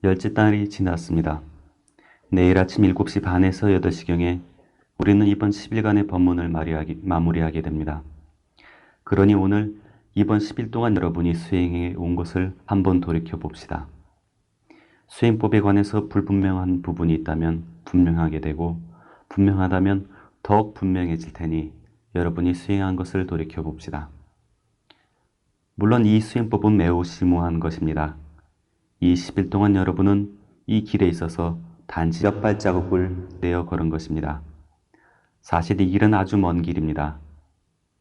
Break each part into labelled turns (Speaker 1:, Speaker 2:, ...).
Speaker 1: 열째 달이 지났습니다. 내일 아침 7시 반에서 8시경에 우리는 이번 10일간의 법문을 마무리하게 됩니다. 그러니 오늘 이번 10일 동안 여러분이 수행해 온 것을 한번 돌이켜 봅시다. 수행법에 관해서 불분명한 부분이 있다면 분명하게 되고, 분명하다면 더욱 분명해질 테니 여러분이 수행한 것을 돌이켜 봅시다. 물론 이 수행법은 매우 심오한 것입니다. 이 10일 동안 여러분은 이 길에 있어서 단지 몇 발자국을 내어 걸은 것입니다. 사실 이 길은 아주 먼 길입니다.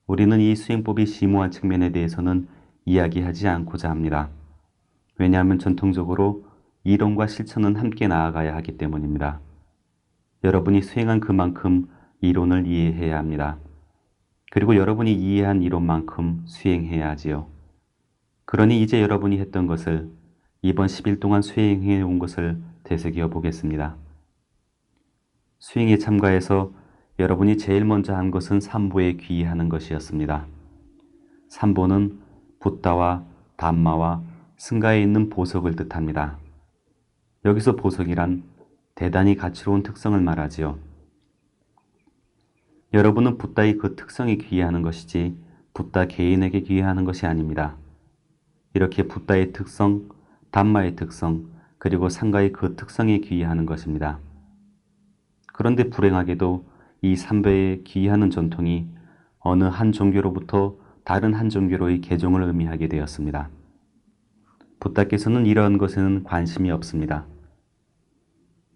Speaker 1: 우리는 이 수행법이 심오한 측면에 대해서는 이야기하지 않고자 합니다. 왜냐하면 전통적으로 이론과 실천은 함께 나아가야 하기 때문입니다. 여러분이 수행한 그만큼 이론을 이해해야 합니다. 그리고 여러분이 이해한 이론만큼 수행해야 하지요. 그러니 이제 여러분이 했던 것을, 이번 10일 동안 수행해 온 것을 되새겨 보겠습니다. 수행에 참가해서 여러분이 제일 먼저 한 것은 삼보에 귀의하는 것이었습니다. 삼보는 붓다와 담마와 승가에 있는 보석을 뜻합니다. 여기서 보석이란 대단히 가치로운 특성을 말하지요. 여러분은 붓다의 그 특성에 귀의하는 것이지 붓다 개인에게 귀의하는 것이 아닙니다. 이렇게 붓다의 특성, 담마의 특성, 그리고 상가의 그 특성에 귀의하는 것입니다. 그런데 불행하게도 이 삼배에 귀의하는 전통이 어느 한 종교로부터 다른 한 종교로의 개종을 의미하게 되었습니다. 붓다께서는 이러한 것에는 관심이 없습니다.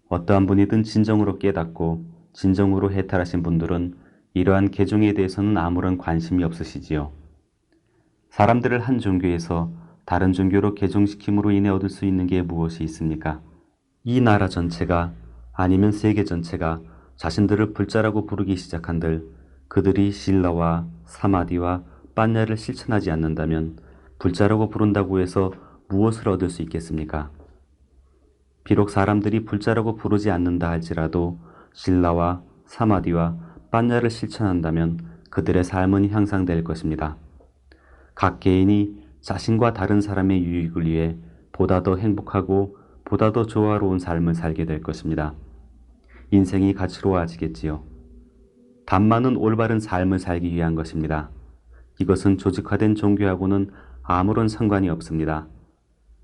Speaker 1: 어떠한 분이든 진정으로 깨닫고 진정으로 해탈하신 분들은 이러한 개종에 대해서는 아무런 관심이 없으시지요. 사람들을 한 종교에서 다른 종교로 개종시킴으로 인해 얻을 수 있는 게 무엇이 있습니까? 이 나라 전체가 아니면 세계 전체가 자신들을 불자라고 부르기 시작한들 그들이 실라와 사마디와 빠냐를 실천하지 않는다면 불자라고 부른다고 해서 무엇을 얻을 수 있겠습니까? 비록 사람들이 불자라고 부르지 않는다 할지라도 실라와 사마디와 빠냐를 실천한다면 그들의 삶은 향상될 것입니다. 각 개인이 자신과 다른 사람의 유익을 위해 보다 더 행복하고 보다 더 조화로운 삶을 살게 될 것입니다. 인생이 가치로워지겠지요. 담마는 올바른 삶을 살기 위한 것입니다. 이것은 조직화된 종교하고는 아무런 상관이 없습니다.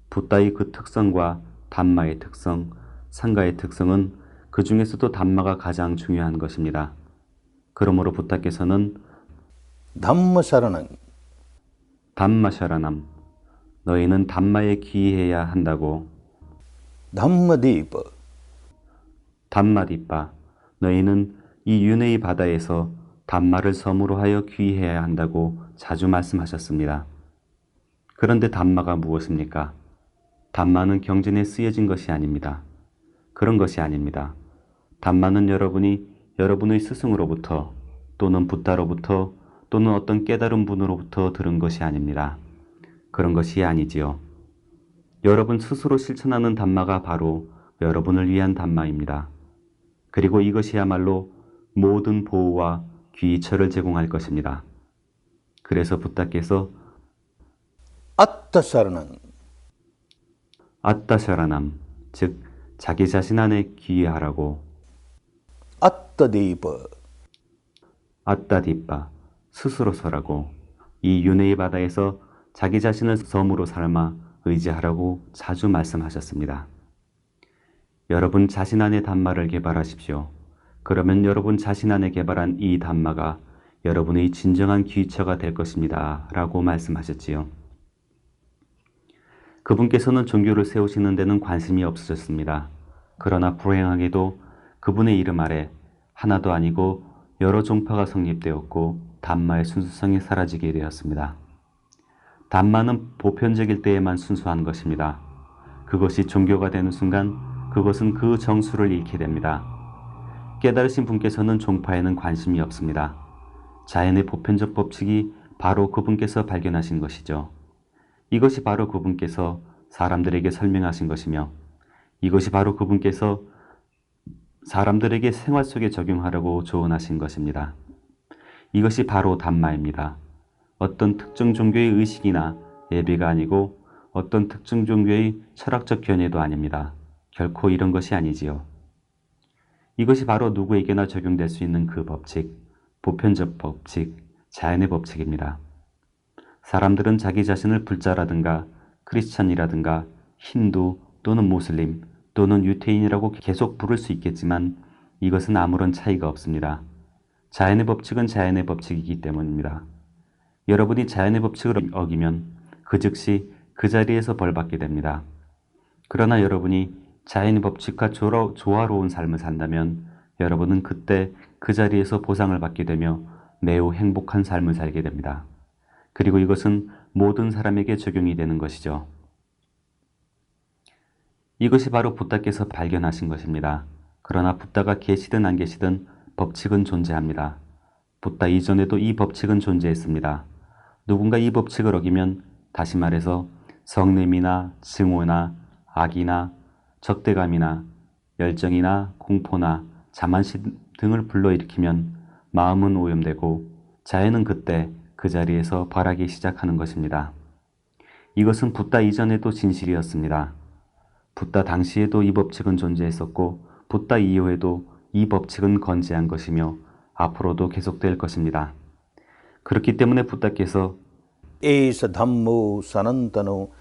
Speaker 1: 붓다의 그 특성과 담마의 특성, 상가의 특성은 그 중에서도 담마가 가장 중요한 것입니다. 그러므로 붓다께서는
Speaker 2: 담마사라낭,
Speaker 1: 담마샤라남, 너희는 담마에 귀의해야 한다고,
Speaker 2: 담마디파,
Speaker 1: 담마디빠, 너희는 이 윤회의 바다에서 담마를 섬으로 하여 귀의해야 한다고 자주 말씀하셨습니다. 그런데 담마가 무엇입니까? 담마는 경전에 쓰여진 것이 아닙니다. 그런 것이 아닙니다. 담마는 여러분이 여러분의 스승으로부터 또는 붓다로부터 또는 어떤 깨달은 분으로부터 들은 것이 아닙니다. 그런 것이 아니지요. 여러분 스스로 실천하는 담마가 바로 여러분을 위한 담마입니다. 그리고 이것이야말로 모든 보호와 귀처를 제공할 것입니다. 그래서 붓다께서
Speaker 2: 아따사라낭,
Speaker 1: 아따샤라남, 즉 자기 자신 안에 귀의하라고,
Speaker 2: 아따디파,
Speaker 1: 아따디빠, 스스로 서라고, 이 윤회의 바다에서 자기 자신을 섬으로 삼아 의지하라고 자주 말씀하셨습니다. 여러분 자신 안에 담마를 개발하십시오. 그러면 여러분 자신 안에 개발한 이 담마가 여러분의 진정한 귀처가 될 것입니다. 라고 말씀하셨지요. 그분께서는 종교를 세우시는 데는 관심이 없으셨습니다. 그러나 불행하게도 그분의 이름 아래 하나도 아니고 여러 종파가 성립되었고 담마의 순수성이 사라지게 되었습니다. 담마는 보편적일 때에만 순수한 것입니다. 그것이 종교가 되는 순간 그것은 그 정수를 잃게 됩니다. 깨달으신 분께서는 종파에는 관심이 없습니다. 자연의 보편적 법칙이 바로 그분께서 발견하신 것이죠. 이것이 바로 그분께서 사람들에게 설명하신 것이며 이것이 바로 그분께서 사람들에게 생활 속에 적용하라고 조언하신 것입니다. 이것이 바로 담마입니다. 어떤 특정 종교의 의식이나 예배가 아니고 어떤 특정 종교의 철학적 견해도 아닙니다. 결코 이런 것이 아니지요. 이것이 바로 누구에게나 적용될 수 있는 그 법칙, 보편적 법칙, 자연의 법칙입니다. 사람들은 자기 자신을 불자라든가 크리스찬이라든가 힌두 또는 무슬림 또는 유태인이라고 계속 부를 수 있겠지만 이것은 아무런 차이가 없습니다. 자연의 법칙은 자연의 법칙이기 때문입니다. 여러분이 자연의 법칙을 어기면 그 즉시 그 자리에서 벌받게 됩니다. 그러나 여러분이 자연의 법칙과 조화로운 삶을 산다면 여러분은 그때 그 자리에서 보상을 받게 되며 매우 행복한 삶을 살게 됩니다. 그리고 이것은 모든 사람에게 적용이 되는 것이죠. 이것이 바로 부다께서 발견하신 것입니다. 그러나 부다가 계시든 안 계시든 법칙은 존재합니다. 부다 이전에도 이 법칙은 존재했습니다. 누군가 이 법칙을 어기면 다시 말해서 성냄이나 증오나 악이나 적대감이나 열정이나 공포나 자만심 등을 불러일으키면 마음은 오염되고 자연은 그때 그 자리에서 벌하기 시작하는 것입니다. 이것은 붓다 이전에도 진실이었습니다. 붓다 당시에도 이 법칙은 존재했었고 붓다 이후에도 이 법칙은 건재한 것이며 앞으로도 계속될 것입니다. 그렇기 때문에 붓다께서
Speaker 2: 에사 담모 사난타노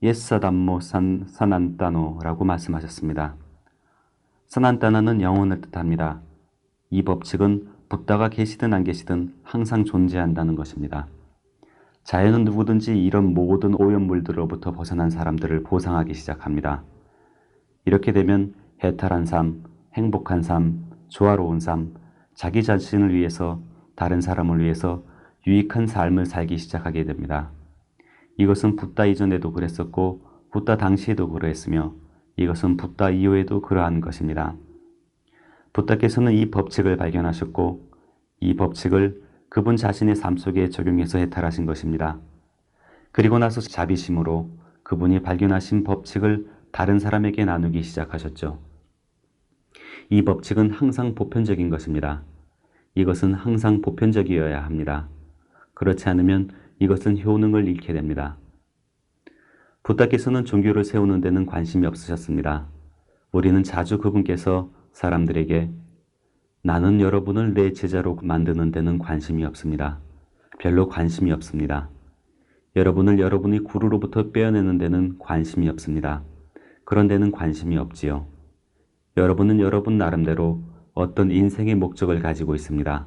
Speaker 1: 예사담모 산안따노라고 말씀하셨습니다. 산안따노는 영혼을 뜻합니다. 이 법칙은 붓다가 계시든 안 계시든 항상 존재한다는 것입니다. 자연은 누구든지 이런 모든 오염물들로부터 벗어난 사람들을 보상하기 시작합니다. 이렇게 되면 해탈한 삶, 행복한 삶, 조화로운 삶, 자기 자신을 위해서 다른 사람을 위해서 유익한 삶을 살기 시작하게 됩니다. 이것은 붓다 이전에도 그랬었고 붓다 당시에도 그랬으며 이것은 붓다 이후에도 그러한 것입니다. 붓다께서는 이 법칙을 발견하셨고 이 법칙을 그분 자신의 삶 속에 적용해서 해탈하신 것입니다. 그리고 나서 자비심으로 그분이 발견하신 법칙을 다른 사람에게 나누기 시작하셨죠. 이 법칙은 항상 보편적인 것입니다. 이것은 항상 보편적이어야 합니다. 그렇지 않으면 이것은 효능을 잃게 됩니다. 붓다께서는 종교를 세우는 데는 관심이 없으셨습니다. 우리는 자주 그분께서 사람들에게 나는 여러분을 내 제자로 만드는 데는 관심이 없습니다. 별로 관심이 없습니다. 여러분을 여러분이 구루로부터 빼어내는 데는 관심이 없습니다. 그런 데는 관심이 없지요. 여러분은 여러분 나름대로 어떤 인생의 목적을 가지고 있습니다.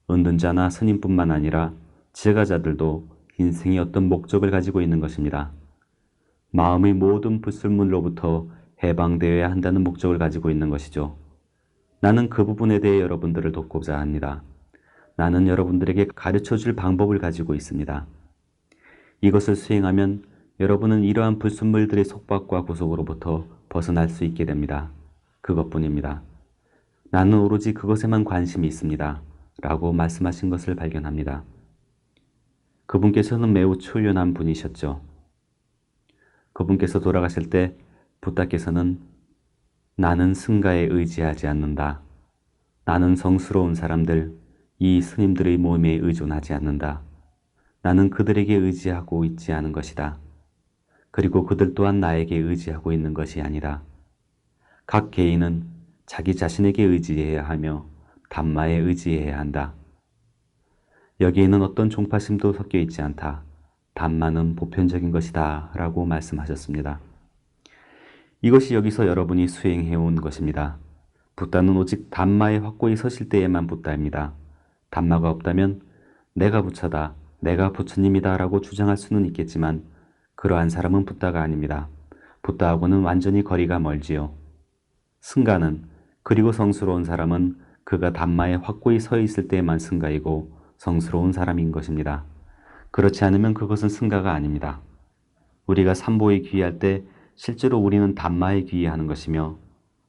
Speaker 1: 은둔자나 스님뿐만 아니라 제가자들도 인생의 어떤 목적을 가지고 있는 것입니다. 마음의 모든 불순물로부터 해방되어야 한다는 목적을 가지고 있는 것이죠. 나는 그 부분에 대해 여러분들을 돕고자 합니다. 나는 여러분들에게 가르쳐줄 방법을 가지고 있습니다. 이것을 수행하면 여러분은 이러한 불순물들의 속박과 구속으로부터 벗어날 수 있게 됩니다. 그것뿐입니다. 나는 오로지 그것에만 관심이 있습니다. 라고 말씀하신 것을 발견합니다. 그분께서는 매우 초연한 분이셨죠. 그분께서 돌아가실 때 붓다께서는 나는 승가에 의지하지 않는다. 나는 성스러운 사람들, 이 스님들의 몸에 의존하지 않는다. 나는 그들에게 의지하고 있지 않은 것이다. 그리고 그들 또한 나에게 의지하고 있는 것이 아니라 각 개인은 자기 자신에게 의지해야 하며 담마에 의지해야 한다. 여기에는 어떤 종파심도 섞여 있지 않다. 담마는 보편적인 것이다. 라고 말씀하셨습니다. 이것이 여기서 여러분이 수행해온 것입니다. 붓다는 오직 담마에 확고히 서실 때에만 붓다입니다. 담마가 없다면 내가 부처다, 내가 부처님이다 라고 주장할 수는 있겠지만 그러한 사람은 붓다가 아닙니다. 붓다하고는 완전히 거리가 멀지요. 승가는 그리고 성스러운 사람은 그가 담마에 확고히 서 있을 때에만 승가이고 성스러운 사람인 것입니다. 그렇지 않으면 그것은 승가가 아닙니다. 우리가 삼보에 귀의할 때 실제로 우리는 담마에 귀의하는 것이며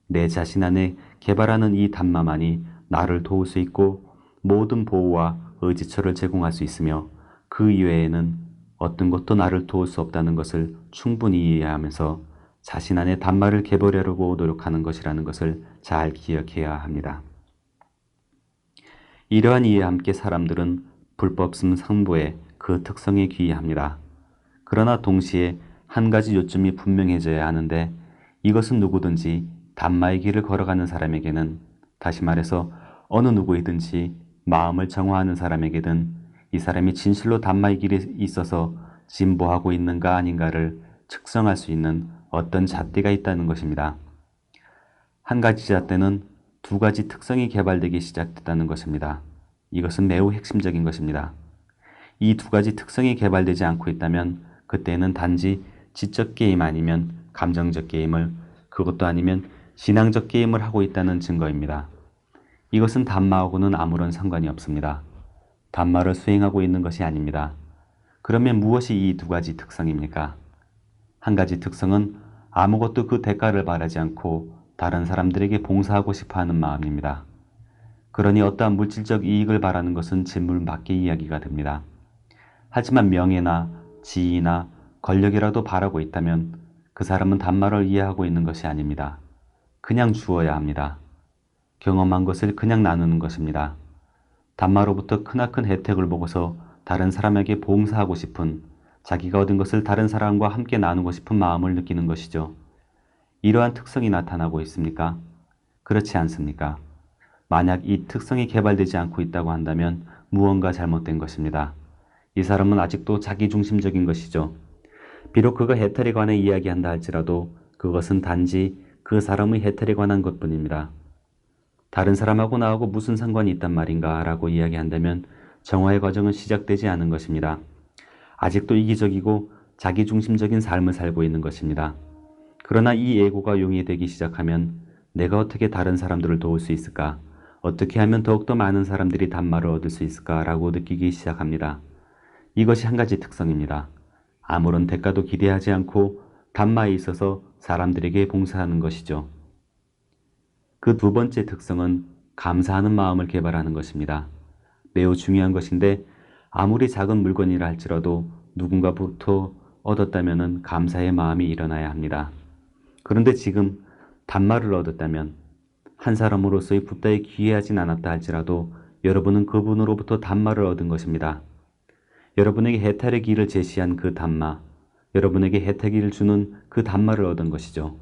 Speaker 1: 내 자신 안에 개발하는 이 담마만이 나를 도울 수 있고 모든 보호와 의지처를 제공할 수 있으며 그 이외에는 어떤 것도 나를 도울 수 없다는 것을 충분히 이해하면서 자신 안에 담마를 개발하려고 노력하는 것이라는 것을 잘 기억해야 합니다. 이러한 이해와 함께 사람들은 불법심 삼보의 그 특성에 귀의합니다. 그러나 동시에 한 가지 요점이 분명해져야 하는데 이것은 누구든지 담마의 길을 걸어가는 사람에게는, 다시 말해서 어느 누구이든지 마음을 정화하는 사람에게든 이 사람이 진실로 담마의 길에 있어서 진보하고 있는가 아닌가를 측정할 수 있는 어떤 잣대가 있다는 것입니다. 한 가지 잣대는 두 가지 특성이 개발되기 시작됐다는 것입니다. 이것은 매우 핵심적인 것입니다. 이 두 가지 특성이 개발되지 않고 있다면 그때는 단지 지적 게임 아니면 감정적 게임을, 그것도 아니면 신앙적 게임을 하고 있다는 증거입니다. 이것은 담마하고는 아무런 상관이 없습니다. 담마를 수행하고 있는 것이 아닙니다. 그러면 무엇이 이 두 가지 특성입니까? 한 가지 특성은 아무것도 그 대가를 바라지 않고 다른 사람들에게 봉사하고 싶어하는 마음입니다. 그러니 어떠한 물질적 이익을 바라는 것은 질문 밖의 이야기가 됩니다. 하지만 명예나 지위나 권력이라도 바라고 있다면 그 사람은 담마를 이해하고 있는 것이 아닙니다. 그냥 주어야 합니다. 경험한 것을 그냥 나누는 것입니다. 담마로부터 크나큰 혜택을 보고서 다른 사람에게 봉사하고 싶은, 자기가 얻은 것을 다른 사람과 함께 나누고 싶은 마음을 느끼는 것이죠. 이러한 특성이 나타나고 있습니까? 그렇지 않습니까? 만약 이 특성이 개발되지 않고 있다고 한다면 무언가 잘못된 것입니다. 이 사람은 아직도 자기중심적인 것이죠. 비록 그가 해탈에 관해 이야기한다 할지라도 그것은 단지 그 사람의 해탈에 관한 것뿐입니다. 다른 사람하고 나하고 무슨 상관이 있단 말인가 라고 이야기한다면 정화의 과정은 시작되지 않은 것입니다. 아직도 이기적이고 자기중심적인 삶을 살고 있는 것입니다. 그러나 이 에고가 용이되기 시작하면 내가 어떻게 다른 사람들을 도울 수 있을까? 어떻게 하면 더욱더 많은 사람들이 담마를 얻을 수 있을까? 라고 느끼기 시작합니다. 이것이 한 가지 특성입니다. 아무런 대가도 기대하지 않고 담마에 있어서 사람들에게 봉사하는 것이죠. 그 두 번째 특성은 감사하는 마음을 개발하는 것입니다. 매우 중요한 것인데 아무리 작은 물건이라 할지라도 누군가부터 얻었다면 감사의 마음이 일어나야 합니다. 그런데 지금 담마를 얻었다면 한 사람으로서의 붓다에 귀해하진 않았다 할지라도 여러분은 그분으로부터 담마를 얻은 것입니다. 여러분에게 해탈의 길을 제시한 그 담마, 여러분에게 혜택을 주는 그 담마를 얻은 것이죠.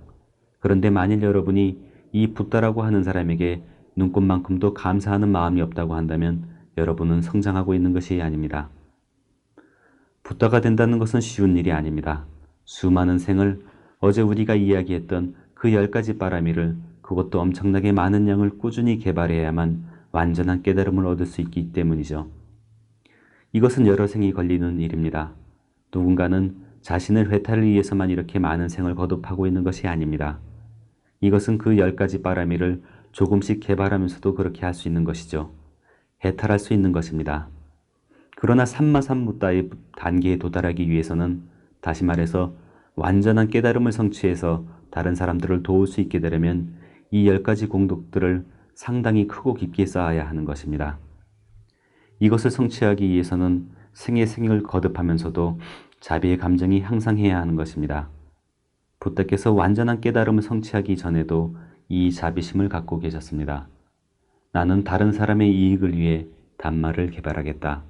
Speaker 1: 그런데 만일 여러분이 이 붓다라고 하는 사람에게 눈꽃만큼도 감사하는 마음이 없다고 한다면 여러분은 성장하고 있는 것이 아닙니다. 붓다가 된다는 것은 쉬운 일이 아닙니다. 수많은 생을, 어제 우리가 이야기했던 그 10가지 바라미를, 그것도 엄청나게 많은 양을 꾸준히 개발해야만 완전한 깨달음을 얻을 수 있기 때문이죠. 이것은 여러 생이 걸리는 일입니다. 누군가는 자신의 회탈을 위해서만 이렇게 많은 생을 거듭하고 있는 것이 아닙니다. 이것은 그 10가지 바라미를 조금씩 개발하면서도 그렇게 할 수 있는 것이죠. 해탈할 수 있는 것입니다. 그러나 삼마삼부다의 단계에 도달하기 위해서는, 다시 말해서 완전한 깨달음을 성취해서 다른 사람들을 도울 수 있게 되려면 이 10가지 공덕들을 상당히 크고 깊게 쌓아야 하는 것입니다. 이것을 성취하기 위해서는 생의 생을 거듭하면서도 자비의 감정이 향상해야 하는 것입니다. 붓다께서 완전한 깨달음을 성취하기 전에도 이 자비심을 갖고 계셨습니다. 나는 다른 사람의 이익을 위해 담마를 개발하겠다.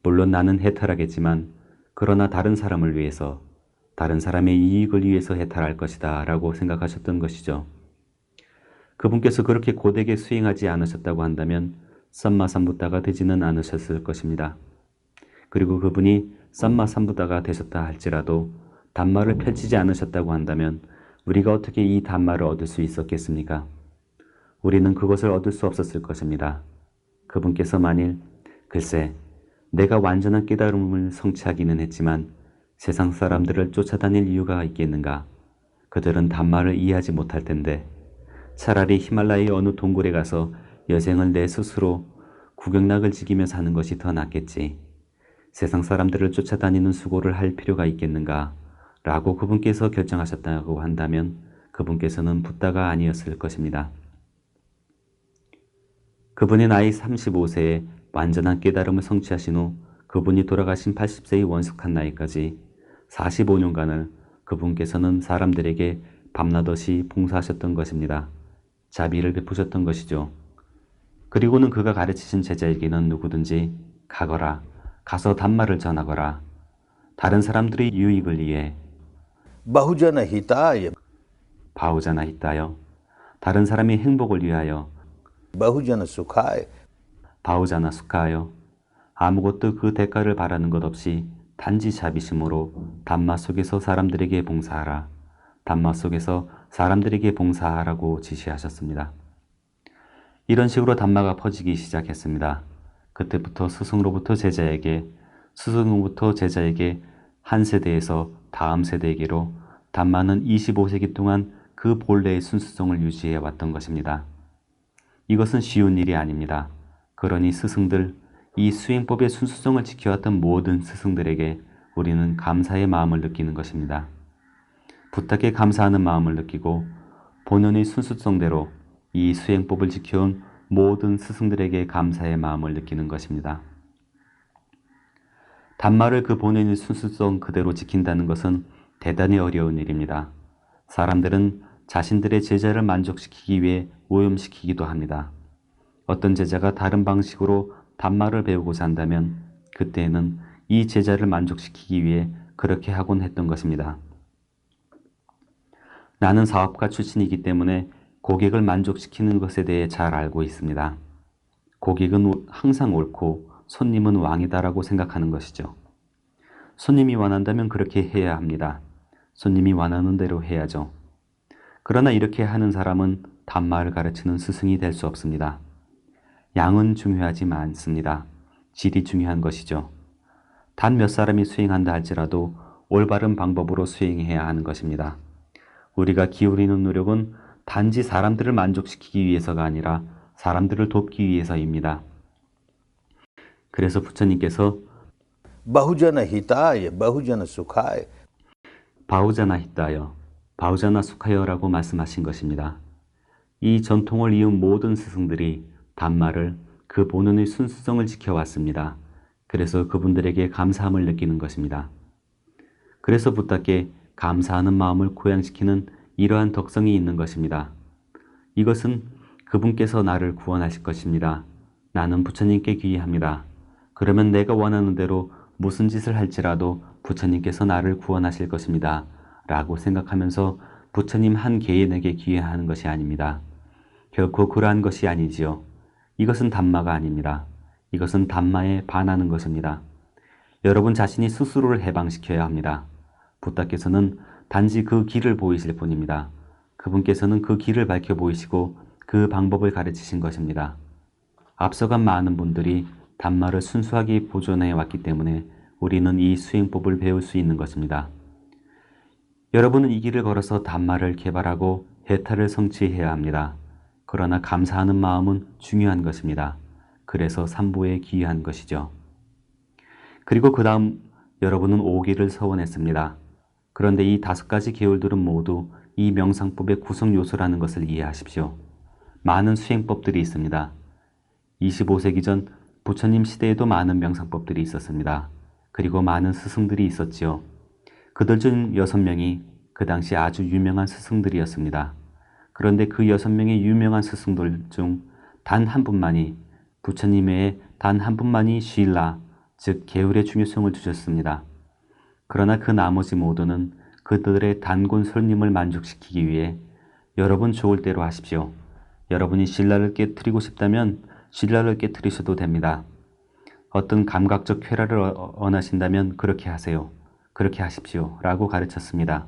Speaker 1: 물론 나는 해탈하겠지만 그러나 다른 사람을 위해서, 다른 사람의 이익을 위해서 해탈할 것이다 라고 생각하셨던 것이죠. 그분께서 그렇게 고되게 수행하지 않으셨다고 한다면 썸마삼부다가 되지는 않으셨을 것입니다. 그리고 그분이 썸마삼부다가 되셨다 할지라도 담마를 펼치지 않으셨다고 한다면 우리가 어떻게 이 담마를 얻을 수 있었겠습니까? 우리는 그것을 얻을 수 없었을 것입니다. 그분께서 만일 글쎄 내가 완전한 깨달음을 성취하기는 했지만 세상 사람들을 쫓아다닐 이유가 있겠는가? 그들은 담마를 이해하지 못할 텐데 차라리 히말라야의 어느 동굴에 가서 여생을 내 스스로 구경락을 지키며 사는 것이 더 낫겠지. 세상 사람들을 쫓아다니는 수고를 할 필요가 있겠는가? 라고 그분께서 결정하셨다고 한다면 그분께서는 붓다가 아니었을 것입니다. 그분의 나이 35세에 완전한 깨달음을 성취하신 후 그분이 돌아가신 80세의 원숙한 나이까지 45년간을 그분께서는 사람들에게 밤낮없이 봉사하셨던 것입니다. 자비를 베푸셨던 것이죠. 그리고는 그가 가르치신 제자에게는 누구든지 가거라, 가서 담마를 전하거라, 다른 사람들의 유익을 위해
Speaker 2: बहुजन हिताय
Speaker 1: 바우자나 히타여 다른 사람의 행복을 위하여
Speaker 2: बहुजन सुखाय
Speaker 1: 바우자나 수카하여 아무것도 그 대가를 바라는 것 없이 단지 자비심으로 담마 속에서 사람들에게 봉사하라. 담마 속에서 사람들에게 봉사하라고 지시하셨습니다. 이런 식으로 담마가 퍼지기 시작했습니다. 그때부터 스승으로부터 제자에게, 스승으로부터 제자에게 한 세대에서 다음 세대에게로 담마는 25세기 동안 그 본래의 순수성을 유지해 왔던 것입니다. 이것은 쉬운 일이 아닙니다. 그러니 스승들, 이 수행법의 순수성을 지켜왔던 모든 스승들에게 우리는 감사의 마음을 느끼는 것입니다. 부탁에 감사하는 마음을 느끼고 본연의 순수성대로 이 수행법을 지켜온 모든 스승들에게 감사의 마음을 느끼는 것입니다. 담마를 그 본연의 순수성 그대로 지킨다는 것은 대단히 어려운 일입니다. 사람들은 자신들의 제자를 만족시키기 위해 오염시키기도 합니다. 어떤 제자가 다른 방식으로 담마를 배우고자 한다면 그때에는 이 제자를 만족시키기 위해 그렇게 하곤 했던 것입니다. 나는 사업가 출신이기 때문에 고객을 만족시키는 것에 대해 잘 알고 있습니다. 고객은 항상 옳고 손님은 왕이다라고 생각하는 것이죠. 손님이 원한다면 그렇게 해야 합니다. 손님이 원하는 대로 해야죠. 그러나 이렇게 하는 사람은 담마를 가르치는 스승이 될 수 없습니다. 양은 중요하지 않습니다. 질이 중요한 것이죠. 단 몇 사람이 수행한다 할지라도 올바른 방법으로 수행해야 하는 것입니다. 우리가 기울이는 노력은 단지 사람들을 만족시키기 위해서가 아니라 사람들을 돕기 위해서입니다. 그래서 부처님께서
Speaker 2: बहुजन हिताय बहुजन सुखाय
Speaker 1: 바우자나 히다여, 바우자나 수카여라고 말씀하신 것입니다. 이 전통을 이은 모든 스승들이 담마를 그 본연의 순수성을 지켜왔습니다. 그래서 그분들에게 감사함을 느끼는 것입니다. 그래서 부탁께 감사하는 마음을 고양시키는 이러한 덕성이 있는 것입니다. 이것은 그분께서 나를 구원하실 것입니다. 나는 부처님께 귀의합니다. 그러면 내가 원하는 대로 무슨 짓을 할지라도 부처님께서 나를 구원하실 것입니다. 라고 생각하면서 부처님 한 개인에게 귀의하는 것이 아닙니다. 결코 그러한 것이 아니지요. 이것은 담마가 아닙니다. 이것은 담마에 반하는 것입니다. 여러분 자신이 스스로를 해방시켜야 합니다. 부탁께서는 단지 그 길을 보이실 뿐입니다. 그분께서는 그 길을 밝혀 보이시고 그 방법을 가르치신 것입니다. 앞서간 많은 분들이 담마를 순수하게 보존해 왔기 때문에 우리는 이 수행법을 배울 수 있는 것입니다. 여러분은 이 길을 걸어서 담마를 개발하고 해탈을 성취해야 합니다. 그러나 감사하는 마음은 중요한 것입니다. 그래서 삼보에 귀의한 것이죠. 그리고 그 다음 여러분은 5기를 서원했습니다. 그런데 이 5가지 계율들은 모두 이 명상법의 구성 요소라는 것을 이해하십시오. 많은 수행법들이 있습니다. 25세기 전 부처님 시대에도 많은 명상법들이 있었습니다. 그리고 많은 스승들이 있었지요. 그들 중 6명이 그 당시 아주 유명한 스승들이었습니다. 그런데 그 6명의 유명한 스승들 중 단 한 분만이 부처님 외에 단 한 분만이 쉴라, 즉 계율의 중요성을 두셨습니다. 그러나 그 나머지 모두는 그들의 단군 손님을 만족시키기 위해 여러분 좋을 대로 하십시오. 여러분이 신라를 깨트리고 싶다면 신라를 깨트리셔도 됩니다. 어떤 감각적 쾌락을 원하신다면 그렇게 하세요. 그렇게 하십시오. 라고 가르쳤습니다.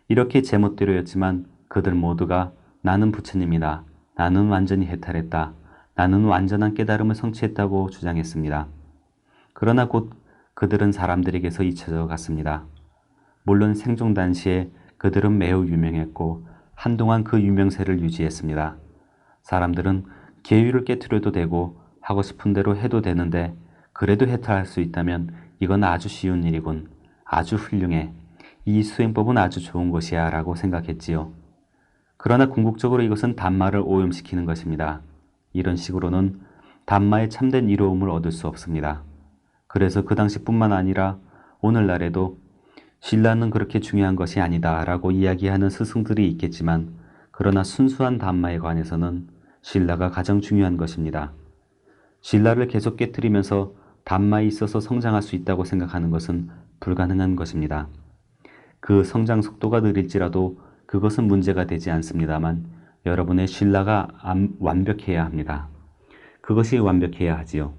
Speaker 1: 이렇게 제멋대로였지만 그들 모두가 나는 부처님이다. 나는 완전히 해탈했다. 나는 완전한 깨달음을 성취했다고 주장했습니다. 그러나 곧 그들은 사람들에게서 잊혀져 갔습니다. 물론 생존 당시에 그들은 매우 유명했고 한동안 그 유명세를 유지했습니다. 사람들은 계율을 깨트려도 되고 하고 싶은 대로 해도 되는데 그래도 해탈할 수 있다면 이건 아주 쉬운 일이군. 아주 훌륭해. 이 수행법은 아주 좋은 것이야 라고 생각했지요. 그러나 궁극적으로 이것은 담마를 오염시키는 것입니다. 이런 식으로는 담마의 참된 이로움을 얻을 수 없습니다. 그래서 그 당시뿐만 아니라 오늘날에도 신라는 그렇게 중요한 것이 아니다 라고 이야기하는 스승들이 있겠지만 그러나 순수한 담마에 관해서는 신라가 가장 중요한 것입니다. 신라를 계속 깨뜨리면서 담마에 있어서 성장할 수 있다고 생각하는 것은 불가능한 것입니다. 그 성장 속도가 느릴지라도 그것은 문제가 되지 않습니다만 여러분의 신라가 완벽해야 합니다. 그것이 완벽해야 하지요.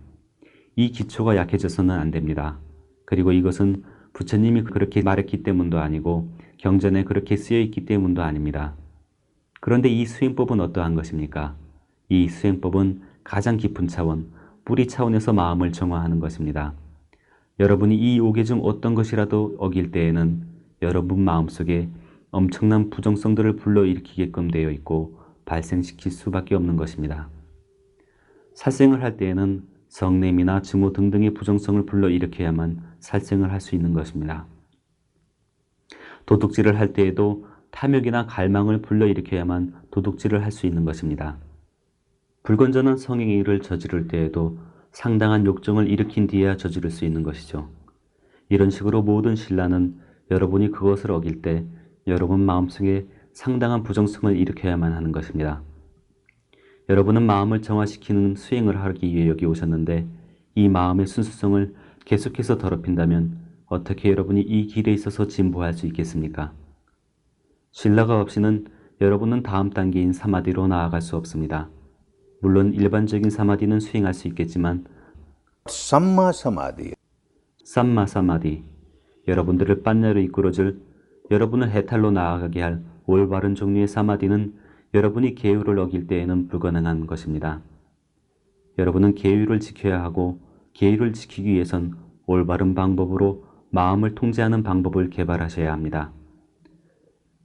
Speaker 1: 이 기초가 약해져서는 안 됩니다. 그리고 이것은 부처님이 그렇게 말했기 때문도 아니고 경전에 그렇게 쓰여 있기 때문도 아닙니다. 그런데 이 수행법은 어떠한 것입니까? 이 수행법은 가장 깊은 차원, 뿌리 차원에서 마음을 정화하는 것입니다. 여러분이 이 5개 중 어떤 것이라도 어길 때에는 여러분 마음속에 엄청난 부정성들을 불러일으키게끔 되어 있고 발생시킬 수밖에 없는 것입니다. 살생을 할 때에는 성냄이나 증오 등등의 부정성을 불러일으켜야만 살생을 할 수 있는 것입니다. 도둑질을 할 때에도 탐욕이나 갈망을 불러일으켜야만 도둑질을 할 수 있는 것입니다. 불건전한 성행위를 저지를 때에도 상당한 욕정을 일으킨 뒤에야 저지를 수 있는 것이죠. 이런 식으로 모든 신라는 여러분이 그것을 어길 때 여러분 마음속에 상당한 부정성을 일으켜야만 하는 것입니다. 여러분은 마음을 정화시키는 수행을 하기 위해 여기 오셨는데 이 마음의 순수성을 계속해서 더럽힌다면 어떻게 여러분이 이 길에 있어서 진보할 수 있겠습니까? 신라가 없이는 여러분은 다음 단계인 사마디로 나아갈 수 없습니다. 물론 일반적인 사마디는 수행할 수 있겠지만
Speaker 2: Samma Samadhi.
Speaker 1: 삼마 사마디, 여러분들을 빤냐로 이끌어줄, 여러분을 해탈로 나아가게 할 올바른 종류의 사마디는 여러분이 계율을 어길 때에는 불가능한 것입니다. 여러분은 계율을 지켜야 하고 계율을 지키기 위해선 올바른 방법으로 마음을 통제하는 방법을 개발하셔야 합니다.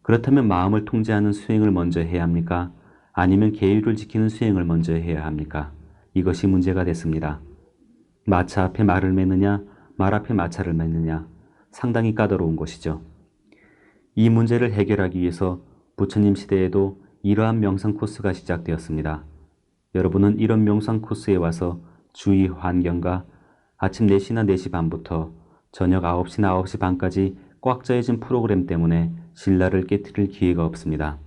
Speaker 1: 그렇다면 마음을 통제하는 수행을 먼저 해야 합니까? 아니면 계율을 지키는 수행을 먼저 해야 합니까? 이것이 문제가 됐습니다. 마차 앞에 말을 매느냐, 말 앞에 마차를 매느냐, 상당히 까다로운 것이죠. 이 문제를 해결하기 위해서 부처님 시대에도 이러한 명상 코스가 시작되었습니다. 여러분은 이런 명상 코스에 와서 주의 환경과 아침 4시나 4시 반부터 저녁 9시나 9시 반까지 꽉 짜여진 프로그램 때문에 신라를 깨트릴 기회가 없습니다.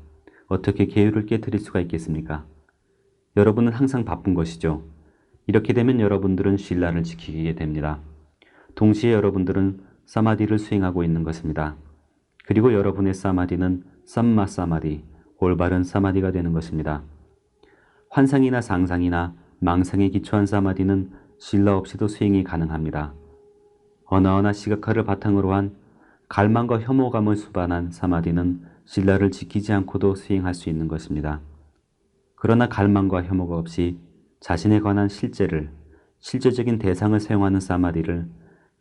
Speaker 1: 어떻게 계율을 깨트릴 수가 있겠습니까? 여러분은 항상 바쁜 것이죠. 이렇게 되면 여러분들은 신라를 지키게 됩니다. 동시에 여러분들은 사마디를 수행하고 있는 것입니다. 그리고 여러분의 사마디는 삼마 사마디, 올바른 사마디가 되는 것입니다. 환상이나 상상이나 망상에 기초한 사마디는 신라 없이도 수행이 가능합니다. 어나어나 시각화를 바탕으로 한 갈망과 혐오감을 수반한 사마디는 신라를 지키지 않고도 수행할 수 있는 것입니다. 그러나 갈망과 혐오가 없이 자신에 관한 실제적인 대상을 사용하는 사마디를,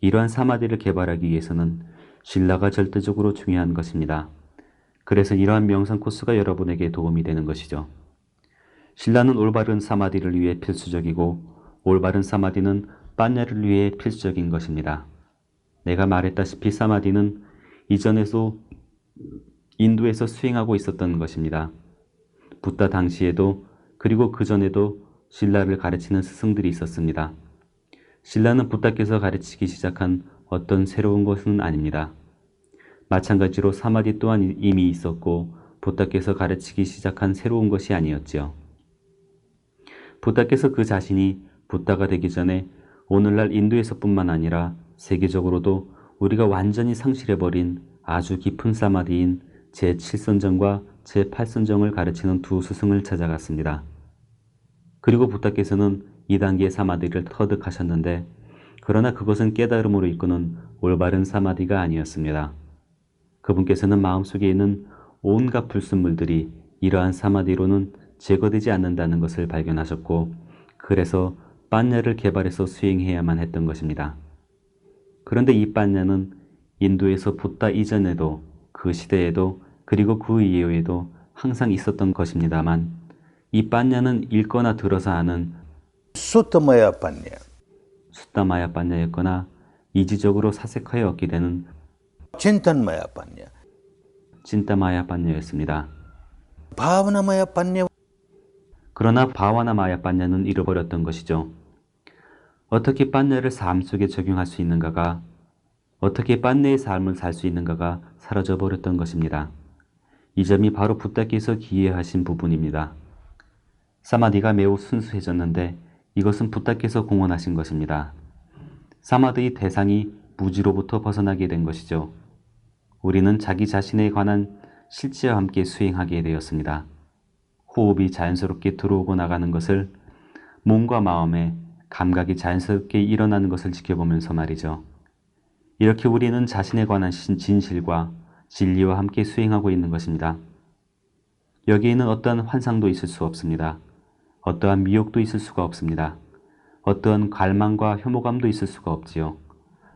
Speaker 1: 이러한 사마디를 개발하기 위해서는 신라가 절대적으로 중요한 것입니다. 그래서 이러한 명상 코스가 여러분에게 도움이 되는 것이죠. 신라는 올바른 사마디를 위해 필수적이고 올바른 사마디는 빤냐를 위해 필수적인 것입니다. 내가 말했다시피 사마디는 이전에도 인도에서 수행하고 있었던 것입니다. 붓다 당시에도 그리고 그 전에도 신라를 가르치는 스승들이 있었습니다. 신라는 붓다께서 가르치기 시작한 어떤 새로운 것은 아닙니다. 마찬가지로 사마디 또한 이미 있었고 붓다께서 가르치기 시작한 새로운 것이 아니었지요. 붓다께서 그 자신이 붓다가 되기 전에 오늘날 인도에서뿐만 아니라 세계적으로도 우리가 완전히 상실해버린 아주 깊은 사마디인 제7선정과 제8선정을 가르치는 두 스승을 찾아갔습니다. 그리고 붓다께서는 2단계 사마디를 터득하셨는데 그러나 그것은 깨달음으로 이끄는 올바른 사마디가 아니었습니다. 그분께서는 마음속에 있는 온갖 불순물들이 이러한 사마디로는 제거되지 않는다는 것을 발견하셨고 그래서 빤냐를 개발해서 수행해야만 했던 것입니다. 그런데 이 빤냐는 인도에서 붓다 이전에도 그 시대에도 그리고 그 이후에도 항상 있었던 것입니다만 이 빤냐는 읽거나 들어서 아는
Speaker 2: Suttamaya Panya.
Speaker 1: 수타마야 빤냐였거나 이지적으로 사색하여 얻게 되는
Speaker 2: Chintanmaya Panya.
Speaker 1: 찐따마야 빤냐였습니다.
Speaker 2: Bhavanamaya Panya.
Speaker 1: 그러나 바와나 마야 빤냐는 잃어버렸던 것이죠. 어떻게 빤냐를 삶 속에 적용할 수 있는가가, 어떻게 빤냐의 삶을 살 수 있는가가 사라져 버렸던 것입니다. 이 점이 바로 붓다께서 기여하신 부분입니다. 사마디가 매우 순수해졌는데 이것은 붓다께서 공헌하신 것입니다. 사마디의 대상이 무지로부터 벗어나게 된 것이죠. 우리는 자기 자신에 관한 실제와 함께 수행하게 되었습니다. 호흡이 자연스럽게 들어오고 나가는 것을 몸과 마음에 감각이 자연스럽게 일어나는 것을 지켜보면서 말이죠. 이렇게 우리는 자신에 관한 진실과 진리와 함께 수행하고 있는 것입니다. 여기에는 어떠한 환상도 있을 수 없습니다. 어떠한 미혹도 있을 수가 없습니다. 어떠한 갈망과 혐오감도 있을 수가 없지요.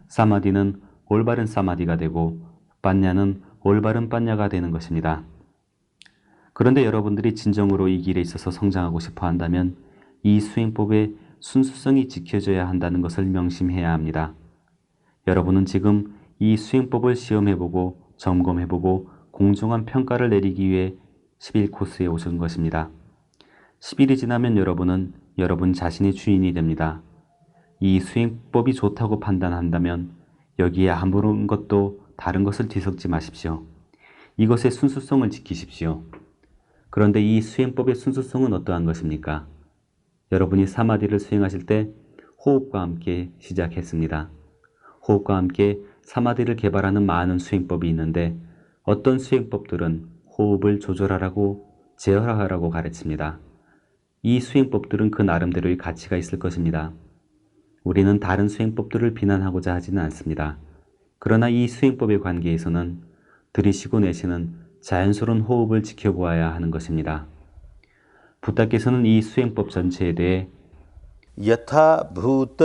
Speaker 1: 사마디는 올바른 사마디가 되고 빠냐는 올바른 빠냐가 되는 것입니다. 그런데 여러분들이 진정으로 이 길에 있어서 성장하고 싶어 한다면 이 수행법의 순수성이 지켜져야 한다는 것을 명심해야 합니다. 여러분은 지금 이 수행법을 시험해보고 점검해보고 공정한 평가를 내리기 위해 11코스에 오신 것입니다. 10일이 지나면 여러분은 여러분 자신의 주인이 됩니다. 이 수행법이 좋다고 판단한다면 여기에 아무런 것도 다른 것을 뒤섞지 마십시오. 이것의 순수성을 지키십시오. 그런데 이 수행법의 순수성은 어떠한 것입니까? 여러분이 사마디를 수행하실 때 호흡과 함께 시작했습니다. 호흡과 함께 사마디를 개발하는 많은 수행법이 있는데 어떤 수행법들은 호흡을 조절하라고 제어하라고 가르칩니다. 이 수행법들은 그 나름대로의 가치가 있을 것입니다. 우리는 다른 수행법들을 비난하고자 하지는 않습니다. 그러나 이 수행법의 관계에서는 들이쉬고 내쉬는 자연스러운 호흡을 지켜보아야 하는 것입니다. 부다께서는 이 수행법 전체에 대해
Speaker 2: यथाभूत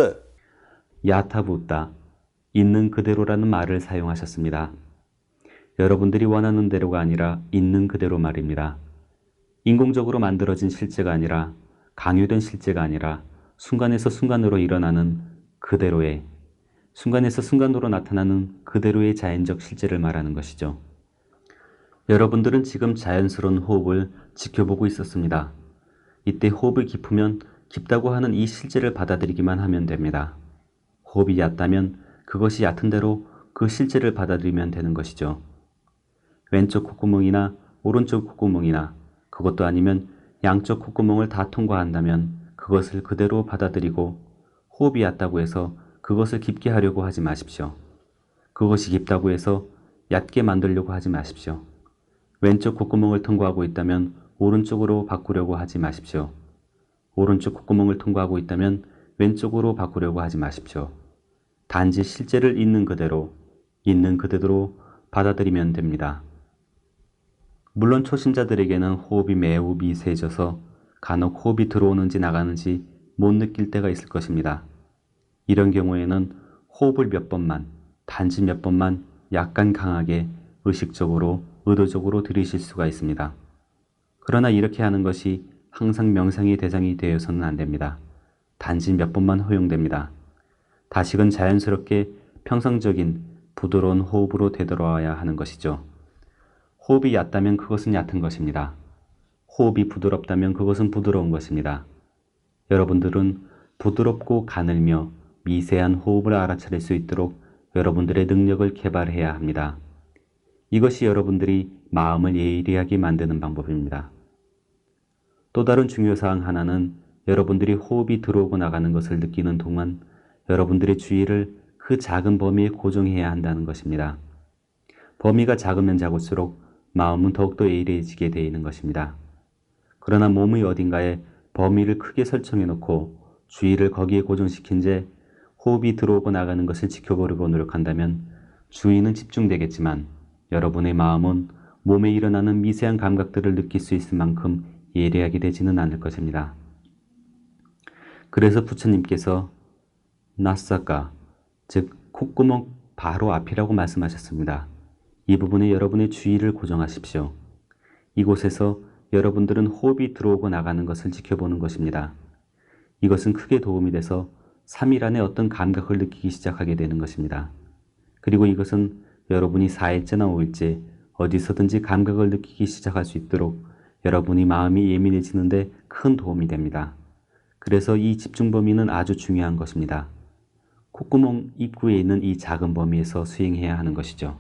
Speaker 1: 야타부다, 있는 그대로라는 말을 사용하셨습니다. 여러분들이 원하는 대로가 아니라 있는 그대로 말입니다. 인공적으로 만들어진 실제가 아니라 강요된 실제가 아니라 순간에서 순간으로 일어나는 그대로의, 순간에서 순간으로 나타나는 그대로의 자연적 실제를 말하는 것이죠. 여러분들은 지금 자연스러운 호흡을 지켜보고 있었습니다. 이때 호흡이 깊으면 깊다고 하는 이 실제를 받아들이기만 하면 됩니다. 호흡이 얕다면 그것이 얕은 대로 그 실제를 받아들이면 되는 것이죠. 왼쪽 콧구멍이나 오른쪽 콧구멍이나 그것도 아니면 양쪽 콧구멍을 다 통과한다면 그것을 그대로 받아들이고 호흡이 얕다고 해서 그것을 깊게 하려고 하지 마십시오. 그것이 깊다고 해서 얕게 만들려고 하지 마십시오. 왼쪽 콧구멍을 통과하고 있다면 오른쪽으로 바꾸려고 하지 마십시오. 오른쪽 콧구멍을 통과하고 있다면 왼쪽으로 바꾸려고 하지 마십시오. 단지 실제를 있는 그대로 받아들이면 됩니다. 물론 초심자들에게는 호흡이 매우 미세해져서 간혹 호흡이 들어오는지 나가는지 못 느낄 때가 있을 것입니다. 이런 경우에는 호흡을 몇 번만, 단지 몇 번만 약간 강하게 의식적으로, 의도적으로 들이쉴 수가 있습니다. 그러나 이렇게 하는 것이 항상 명상의 대상이 되어서는 안 됩니다. 단지 몇 번만 허용됩니다. 다시금 자연스럽게 평상적인 부드러운 호흡으로 되돌아와야 하는 것이죠. 호흡이 얕다면 그것은 얕은 것입니다. 호흡이 부드럽다면 그것은 부드러운 것입니다. 여러분들은 부드럽고 가늘며 미세한 호흡을 알아차릴 수 있도록 여러분들의 능력을 개발해야 합니다. 이것이 여러분들이 마음을 예리하게 만드는 방법입니다. 또 다른 중요사항 하나는 여러분들이 호흡이 들어오고 나가는 것을 느끼는 동안 여러분들의 주의를 그 작은 범위에 고정해야 한다는 것입니다. 범위가 작으면 작을수록 마음은 더욱더 예리해지게 되어 있는 것입니다. 그러나 몸의 어딘가에 범위를 크게 설정해 놓고 주의를 거기에 고정시킨 채 호흡이 들어오고 나가는 것을 지켜보려고 노력한다면 주의는 집중되겠지만 여러분의 마음은 몸에 일어나는 미세한 감각들을 느낄 수 있을 만큼 예리하게 되지는 않을 것입니다. 그래서 부처님께서 나사가, 즉 콧구멍 바로 앞이라고 말씀하셨습니다. 이 부분에 여러분의 주의를 고정하십시오. 이곳에서 여러분들은 호흡이 들어오고 나가는 것을 지켜보는 것입니다. 이것은 크게 도움이 돼서 3일 안에 어떤 감각을 느끼기 시작하게 되는 것입니다. 그리고 이것은 여러분이 4일째나 5일째 어디서든지 감각을 느끼기 시작할 수 있도록 여러분이 마음이 예민해지는데 큰 도움이 됩니다. 그래서 이 집중 범위는 아주 중요한 것입니다. 콧구멍 입구에 있는 이 작은 범위에서 수행해야 하는 것이죠.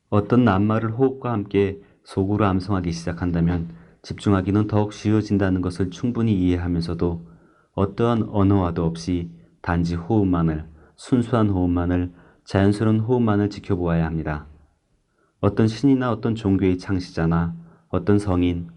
Speaker 1: 어떤 낱말을 호흡과 함께 속으로 암송하기 시작한다면 집중하기는 더욱 쉬워진다는 것을 충분히 이해하면서도 어떠한 언어와도 없이 단지 호흡만을 순수한 호흡만을, 자연스러운 호흡만을 지켜보아야 합니다. 어떤 신이나 어떤 종교의 창시자나 어떤 성인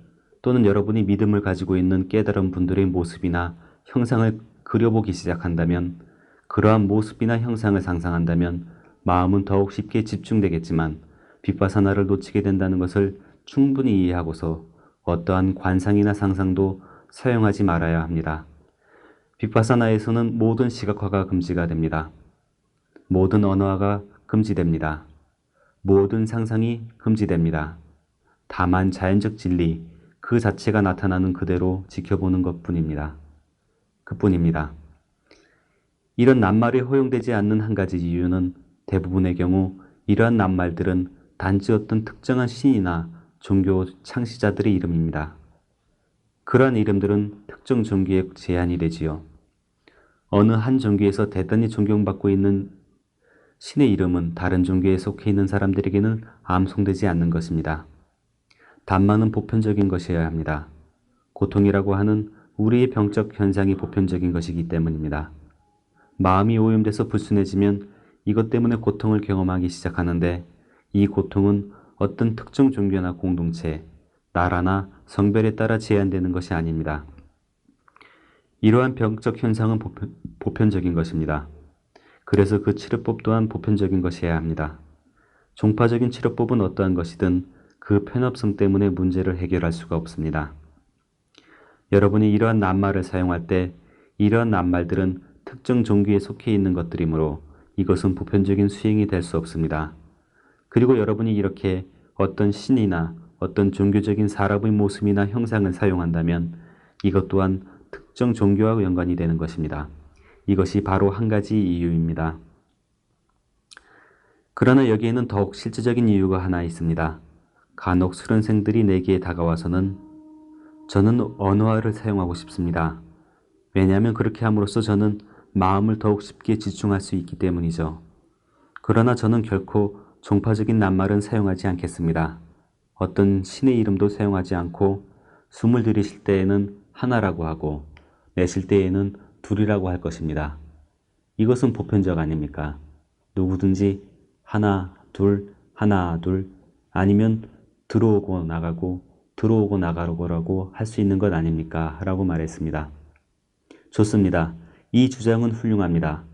Speaker 1: 또는 여러분이 믿음을 가지고 있는 깨달은 분들의 모습이나 형상을 그려보기 시작한다면, 그러한 모습이나 형상을 상상한다면 마음은 더욱 쉽게 집중되겠지만 빗바사나를 놓치게 된다는 것을 충분히 이해하고서 어떠한 관상이나 상상도 사용하지 말아야 합니다. 빗바사나에서는 모든 시각화가 금지가 됩니다. 모든 언어화가 금지됩니다. 모든 상상이 금지됩니다. 다만 자연적 진리 그 자체가 나타나는 그대로 지켜보는 것뿐입니다. 그뿐입니다. 이런 낱말이 허용되지 않는 한 가지 이유는 대부분의 경우 이러한 낱말들은 단지 어떤 특정한 신이나 종교 창시자들의 이름입니다. 그러한 이름들은 특정 종교에 제한이 되지요. 어느 한 종교에서 대단히 존경받고 있는 신의 이름은 다른 종교에 속해 있는 사람들에게는 암송되지 않는 것입니다. 단만은 보편적인 것이어야 합니다. 고통이라고 하는 우리의 병적 현상이 보편적인 것이기 때문입니다. 마음이 오염돼서 불순해지면 이것 때문에 고통을 경험하기 시작하는데, 이 고통은 어떤 특정 종교나 공동체, 나라나 성별에 따라 제한되는 것이 아닙니다. 이러한 병적 현상은 보편적인 것입니다. 그래서 그 치료법 또한 보편적인 것이어야 합니다. 종파적인 치료법은 어떠한 것이든 그 편협성 때문에 문제를 해결할 수가 없습니다. 여러분이 이러한 낱말을 사용할 때 이러한 낱말들은 특정 종교에 속해 있는 것들이므로 이것은 보편적인 수행이 될 수 없습니다. 그리고 여러분이 이렇게 어떤 신이나 어떤 종교적인 사람의 모습이나 형상을 사용한다면 이것 또한 특정 종교와 연관이 되는 것입니다. 이것이 바로 한 가지 이유입니다. 그러나 여기에는 더욱 실제적인 이유가 하나 있습니다. 간혹 수련생들이 내게 다가와서는 저는 언어화를 사용하고 싶습니다. 왜냐하면 그렇게 함으로써 저는 마음을 더욱 쉽게 집중할 수 있기 때문이죠. 그러나 저는 결코 종파적인 낱말은 사용하지 않겠습니다. 어떤 신의 이름도 사용하지 않고 숨을 들이실 때에는 하나라고 하고 내쉴 때에는 둘이라고 할 것입니다. 이것은 보편적 아닙니까? 누구든지 하나, 둘 아니면 들어오고 나가고라고 할 수 있는 것 아닙니까? 라고 말했습니다. 좋습니다. 이 주장은 훌륭합니다.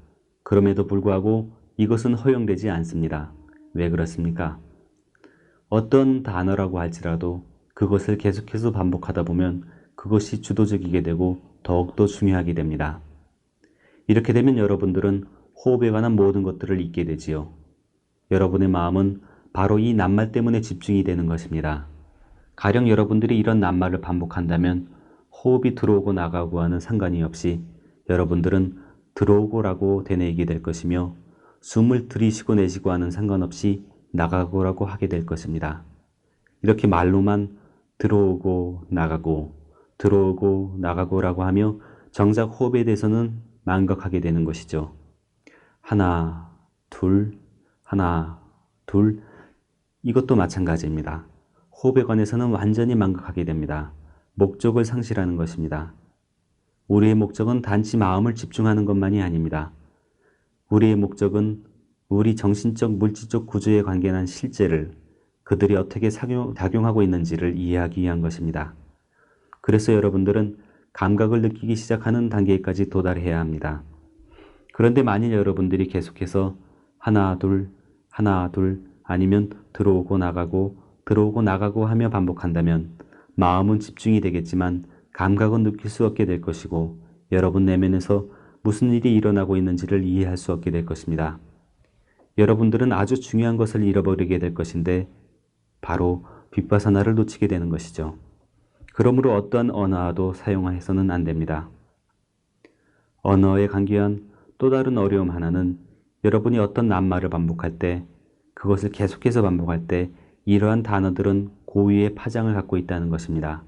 Speaker 1: 그럼에도 불구하고 이것은 허용되지 않습니다. 왜 그렇습니까? 어떤 단어라고 할지라도 그것을 계속해서 반복하다 보면 그것이 주도적이게 되고 더욱더 중요하게 됩니다. 이렇게 되면 여러분들은 호흡에 관한 모든 것들을 잊게 되지요. 여러분의 마음은 바로 이 낱말 때문에 집중이 되는 것입니다. 가령 여러분들이 이런 낱말을 반복한다면 호흡이 들어오고 나가고와는 상관이 없이 여러분들은 들어오고라고 되뇌이게 될 것이며, 숨을 들이쉬고 내쉬고 하는 상관없이 나가고라고 하게 될 것입니다. 이렇게 말로만 들어오고 나가고라고 하며 정작 호흡에 대해서는 망각하게 되는 것이죠. 하나, 둘 이것도 마찬가지입니다. 호흡에 관해서는 완전히 망각하게 됩니다. 목적을 상실하는 것입니다. 우리의 목적은 단지 마음을 집중하는 것만이 아닙니다. 우리의 목적은 우리 정신적, 물질적 구조에 관계한 실제를, 그들이 어떻게 작용하고 있는지를 이해하기 위한 것입니다. 그래서 여러분들은 감각을 느끼기 시작하는 단계까지 도달해야 합니다. 그런데 만일 여러분들이 계속해서 하나, 둘 아니면 들어오고 나가고 하며 반복한다면 마음은 집중이 되겠지만 감각은 느낄 수 없게 될 것이고, 여러분 내면에서 무슨 일이 일어나고 있는지를 이해할 수 없게 될 것입니다. 여러분들은 아주 중요한 것을 잃어버리게 될 것인데 바로 빗바사나를 놓치게 되는 것이죠. 그러므로 어떠한 언어화도 사용해서는 안 됩니다. 언어에 관계한 또 다른 어려움 하나는 여러분이 어떤 낱말을 반복할 때, 그것을 계속해서 반복할 때 이러한 단어들은 고유의 파장을 갖고 있다는 것입니다.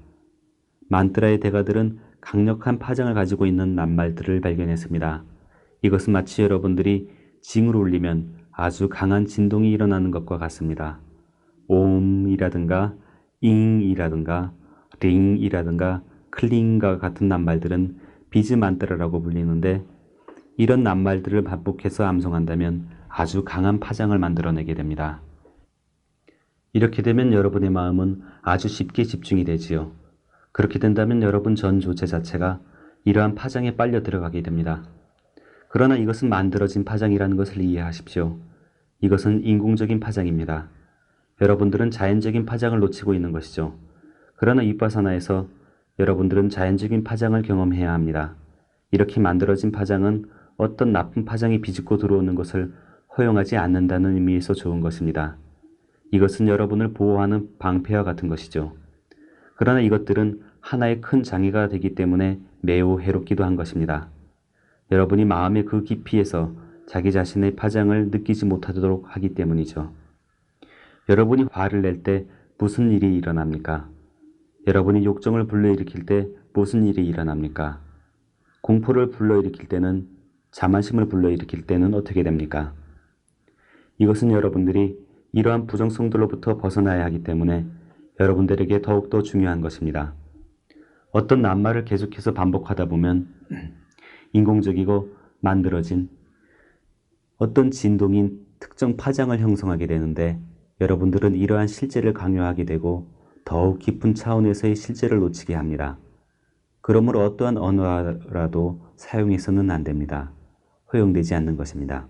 Speaker 1: 만트라의 대가들은 강력한 파장을 가지고 있는 낱말들을 발견했습니다. 이것은 마치 여러분들이 징을 울리면 아주 강한 진동이 일어나는 것과 같습니다. 옴이라든가 잉이라든가 링이라든가 클링과 같은 낱말들은 비즈 만트라라고 불리는데, 이런 낱말들을 반복해서 암송한다면 아주 강한 파장을 만들어내게 됩니다. 이렇게 되면 여러분의 마음은 아주 쉽게 집중이 되지요. 그렇게 된다면 여러분 전 조체 자체가 이러한 파장에 빨려 들어가게 됩니다. 그러나 이것은 만들어진 파장이라는 것을 이해하십시오. 이것은 인공적인 파장입니다. 여러분들은 자연적인 파장을 놓치고 있는 것이죠. 그러나 윗바사나에서 여러분들은 자연적인 파장을 경험해야 합니다. 이렇게 만들어진 파장은 어떤 나쁜 파장이 비집고 들어오는 것을 허용하지 않는다는 의미에서 좋은 것입니다. 이것은 여러분을 보호하는 방패와 같은 것이죠. 그러나 이것들은 하나의 큰 장애가 되기 때문에 매우 해롭기도 한 것입니다. 여러분이 마음의 그 깊이에서 자기 자신의 파장을 느끼지 못하도록 하기 때문이죠. 여러분이 화를 낼 때 무슨 일이 일어납니까? 여러분이 욕정을 불러일으킬 때 무슨 일이 일어납니까? 공포를 불러일으킬 때는, 자만심을 불러일으킬 때는 어떻게 됩니까? 이것은 여러분들이 이러한 부정성들로부터 벗어나야 하기 때문에 여러분들에게 더욱더 중요한 것입니다. 어떤 낱말을 계속해서 반복하다 보면 인공적이고 만들어진 어떤 진동인 특정 파장을 형성하게 되는데 여러분들은 이러한 실제를 강요하게 되고 더욱 깊은 차원에서의 실제를 놓치게 합니다. 그러므로 어떠한 언어라도 사용해서는 안 됩니다. 허용되지 않는 것입니다.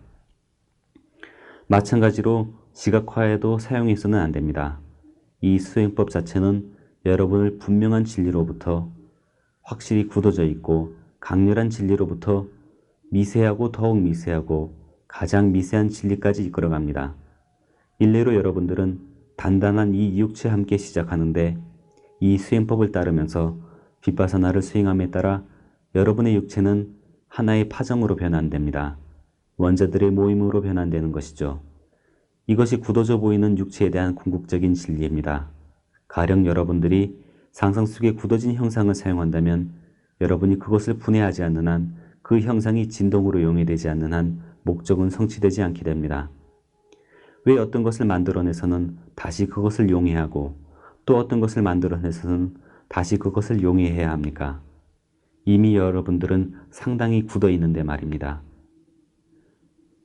Speaker 1: 마찬가지로 시각화에도 사용해서는 안 됩니다. 이 수행법 자체는 여러분을 분명한 진리로부터 확실히 굳어져 있고 강렬한 진리로부터 미세하고 더욱 미세하고 가장 미세한 진리까지 이끌어갑니다. 일례로 여러분들은 단단한 이 육체와 함께 시작하는데 이 수행법을 따르면서 빗바사나를 수행함에 따라 여러분의 육체는 하나의 파정으로 변환됩니다. 원자들의 모임으로 변환되는 것이죠. 이것이 굳어져 보이는 육체에 대한 궁극적인 진리입니다. 가령 여러분들이 상상 속에 굳어진 형상을 사용한다면 여러분이 그것을 분해하지 않는 한 그 형상이 진동으로 용해되지 않는 한 목적은 성취되지 않게 됩니다. 왜 어떤 것을 만들어내서는 다시 그것을 용해하고 또 어떤 것을 만들어내서는 다시 그것을 용해해야 합니까? 이미 여러분들은 상당히 굳어 있는데 말입니다.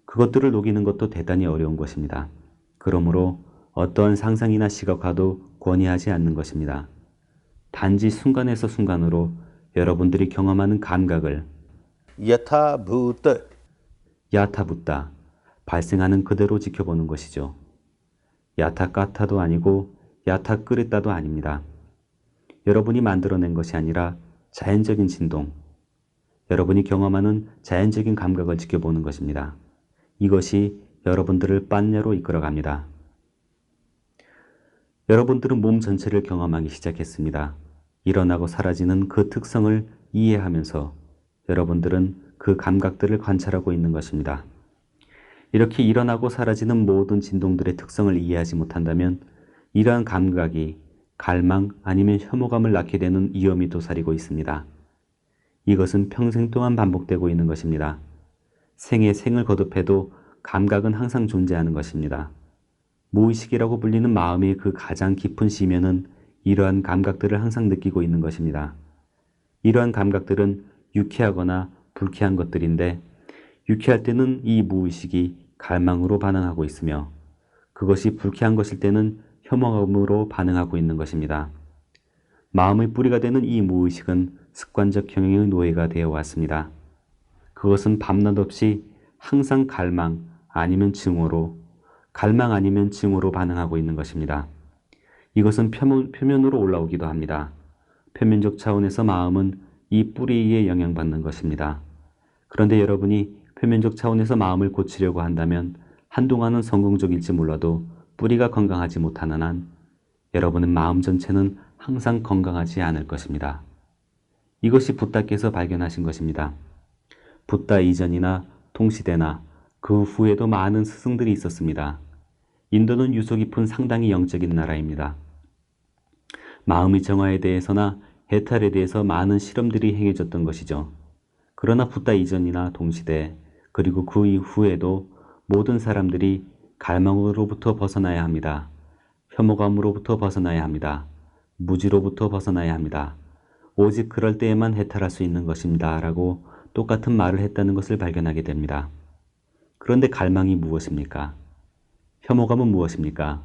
Speaker 1: 그것들을 녹이는 것도 대단히 어려운 것입니다. 그러므로 어떠한 상상이나 시각화도 권유하지 않는 것입니다. 단지 순간에서 순간으로 여러분들이 경험하는 감각을
Speaker 2: यथा भूत
Speaker 1: 야타붓다, 발생하는 그대로 지켜보는 것이죠. 야타까타도 아니고 야타끄레따도 아닙니다. 여러분이 만들어낸 것이 아니라 자연적인 진동, 여러분이 경험하는 자연적인 감각을 지켜보는 것입니다. 이것이 여러분들을 빤냐로 이끌어갑니다. 여러분들은 몸 전체를 경험하기 시작했습니다. 일어나고 사라지는 그 특성을 이해하면서 여러분들은 그 감각들을 관찰하고 있는 것입니다. 이렇게 일어나고 사라지는 모든 진동들의 특성을 이해하지 못한다면 이러한 감각이 갈망 아니면 혐오감을 낳게 되는 위험이 도사리고 있습니다. 이것은 평생 동안 반복되고 있는 것입니다. 생에 생을 거듭해도 감각은 항상 존재하는 것입니다. 무의식이라고 불리는 마음의 그 가장 깊은 심연은 이러한 감각들을 항상 느끼고 있는 것입니다. 이러한 감각들은 유쾌하거나 불쾌한 것들인데 유쾌할 때는 이 무의식이 갈망으로 반응하고 있으며 그것이 불쾌한 것일 때는 혐오감으로 반응하고 있는 것입니다. 마음의 뿌리가 되는 이 무의식은 습관적 경영의 노예가 되어 왔습니다. 그것은 밤낮 없이 항상 갈망 아니면 증오로, 갈망 아니면 증오로 반응하고 있는 것입니다. 이것은 표면으로 올라오기도 합니다. 표면적 차원에서 마음은 이 뿌리에 영향받는 것입니다. 그런데 여러분이 표면적 차원에서 마음을 고치려고 한다면 한동안은 성공적일지 몰라도 뿌리가 건강하지 못하는 한 여러분의 마음 전체는 항상 건강하지 않을 것입니다. 이것이 붓다께서 발견하신 것입니다. 붓다 이전이나 동시대나 그 후에도 많은 스승들이 있었습니다. 인도는 유서 깊은 상당히 영적인 나라입니다. 마음의 정화에 대해서나 해탈에 대해서 많은 실험들이 행해졌던 것이죠. 그러나 붓다 이전이나 동시대 그리고 그 이후에도 모든 사람들이 갈망으로부터 벗어나야 합니다. 혐오감으로부터 벗어나야 합니다. 무지로부터 벗어나야 합니다. 오직 그럴 때에만 해탈할 수 있는 것입니다. 라고 똑같은 말을 했다는 것을 발견하게 됩니다. 그런데 갈망이 무엇입니까? 혐오감은 무엇입니까?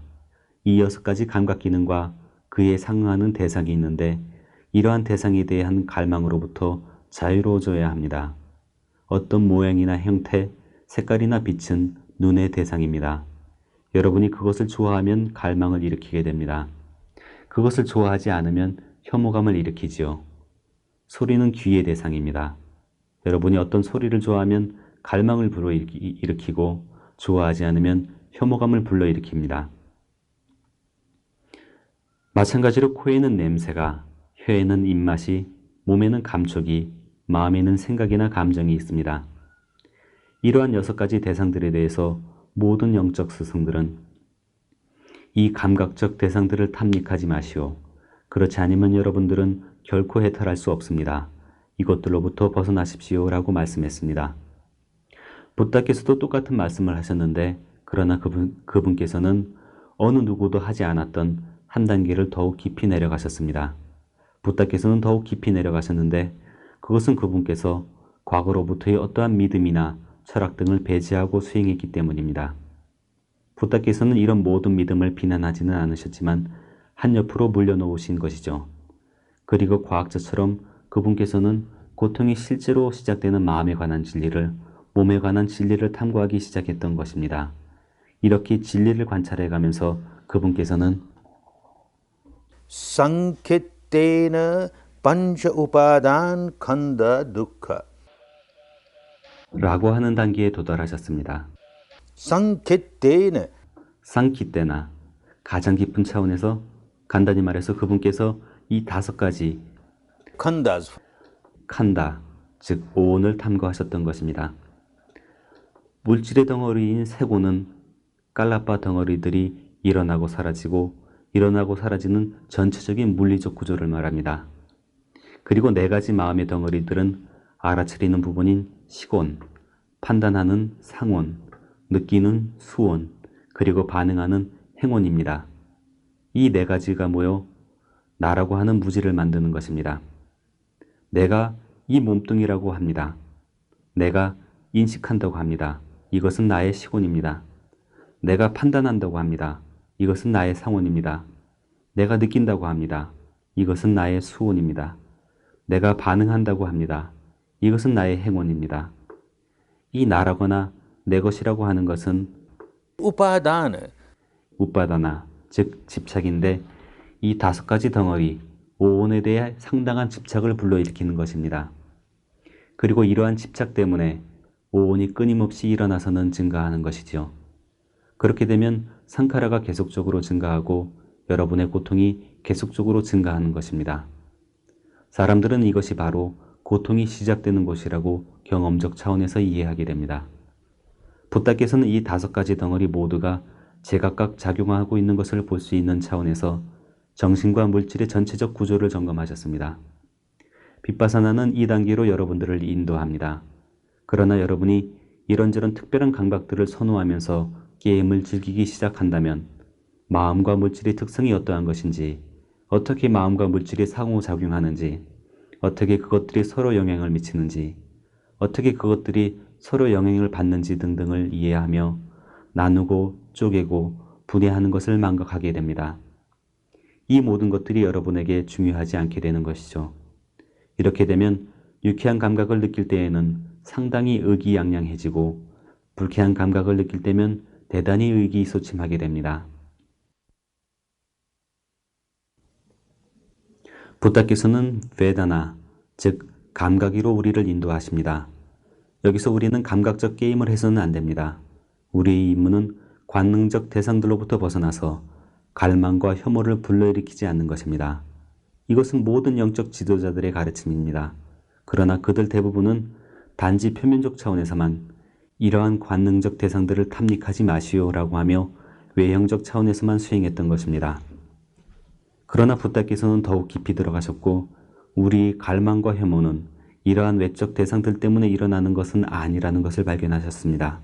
Speaker 1: 이 6가지 감각 기능과 그에 상응하는 대상이 있는데 이러한 대상에 대한 갈망으로부터 자유로워져야 합니다. 어떤 모양이나 형태, 색깔이나 빛은 눈의 대상입니다. 여러분이 그것을 좋아하면 갈망을 일으키게 됩니다. 그것을 좋아하지 않으면 혐오감을 일으키지요. 소리는 귀의 대상입니다. 여러분이 어떤 소리를 좋아하면 갈망을 불러일으키고 좋아하지 않으면 혐오감을 불러일으킵니다. 마찬가지로 코에는 냄새가, 혀에는 입맛이, 몸에는 감촉이, 마음에는 생각이나 감정이 있습니다. 이러한 6가지 대상들에 대해서 모든 영적 스승들은 이 감각적 대상들을 탐닉하지 마시오. 그렇지 않으면 여러분들은 결코 해탈할 수 없습니다. 이것들로부터 벗어나십시오 라고 말씀했습니다. 부다께서도 똑같은 말씀을 하셨는데 그러나 그분께서는 어느 누구도 하지 않았던 한 단계를 더욱 깊이 내려가셨습니다. 부다께서는 더욱 깊이 내려가셨는데 그것은 그분께서 과거로부터의 어떠한 믿음이나 철학 등을 배제하고 수행했기 때문입니다. 부다께서는 이런 모든 믿음을 비난하지는 않으셨지만 한옆으로 물려놓으신 것이죠. 그리고 과학자처럼 그분께서는 고통이 실제로 시작되는 마음에 관한 진리를, 몸에 관한 진리를 탐구하기 시작했던 것입니다. 이렇게 진리를 관찰해 가면서 그분께서는
Speaker 2: Sankhittena pancha upadan khanda dukkha.
Speaker 1: 라고 하는 단계에 도달하셨습니다.
Speaker 2: Sankhittena
Speaker 1: 상키때나 가장 깊은 차원에서 간단히 말해서 그분께서 이 5가지
Speaker 2: khandas.
Speaker 1: 칸다, 즉 오온을 탐구하셨던 것입니다. 물질의 덩어리인 세고는 깔라빠 덩어리들이 일어나고 사라지고 일어나고 사라지는 전체적인 물리적 구조를 말합니다. 그리고 4가지 마음의 덩어리들은 알아차리는 부분인 시곤, 판단하는 상온, 느끼는 수온, 그리고 반응하는 행온입니다. 이 4가지가 모여 나라고 하는 무지를 만드는 것입니다. 내가 이 몸뚱이라고 합니다. 내가 인식한다고 합니다. 이것은 나의 시곤입니다. 내가 판단한다고 합니다. 이것은 나의 상온입니다. 내가 느낀다고 합니다. 이것은 나의 수온입니다. 내가 반응한다고 합니다. 이것은 나의 행온입니다. 이 나라거나 내 것이라고 하는 것은
Speaker 2: Upadana.
Speaker 1: 우빠다나, 즉 집착인데 이 5가지 덩어리, 오온에 대해 상당한 집착을 불러일으키는 것입니다. 그리고 이러한 집착 때문에 오온이 끊임없이 일어나서는 증가하는 것이지요. 그렇게 되면 상카라가 계속적으로 증가하고 여러분의 고통이 계속적으로 증가하는 것입니다. 사람들은 이것이 바로 고통이 시작되는 곳이라고 경험적 차원에서 이해하게 됩니다. 부다께서는 이 5가지 덩어리 모두가 제각각 작용하고 있는 것을 볼 수 있는 차원에서 정신과 물질의 전체적 구조를 점검하셨습니다. 빗바사나는 이 단계로 여러분들을 인도합니다. 그러나 여러분이 이런저런 특별한 감각들을 선호하면서 게임을 즐기기 시작한다면 마음과 물질의 특성이 어떠한 것인지, 어떻게 마음과 물질이 상호작용하는지, 어떻게 그것들이 서로 영향을 미치는지, 어떻게 그것들이 서로 영향을 받는지 등등을 이해하며 나누고 쪼개고 분해하는 것을 망각하게 됩니다. 이 모든 것들이 여러분에게 중요하지 않게 되는 것이죠. 이렇게 되면 유쾌한 감각을 느낄 때에는 상당히 의기양양해지고 불쾌한 감각을 느낄 때면 대단히 의기소침하게 됩니다. 부다께서는 베다나, 즉 감각이로 우리를 인도하십니다. 여기서 우리는 감각적 게임을 해서는 안 됩니다. 우리의 임무는 관능적 대상들로부터 벗어나서 갈망과 혐오를 불러일으키지 않는 것입니다. 이것은 모든 영적 지도자들의 가르침입니다. 그러나 그들 대부분은 단지 표면적 차원에서만 이러한 관능적 대상들을 탐닉하지 마시오라고 하며 외형적 차원에서만 수행했던 것입니다. 그러나 부다께서는 더욱 깊이 들어가셨고 우리 갈망과 혐오는 이러한 외적 대상들 때문에 일어나는 것은 아니라는 것을 발견하셨습니다.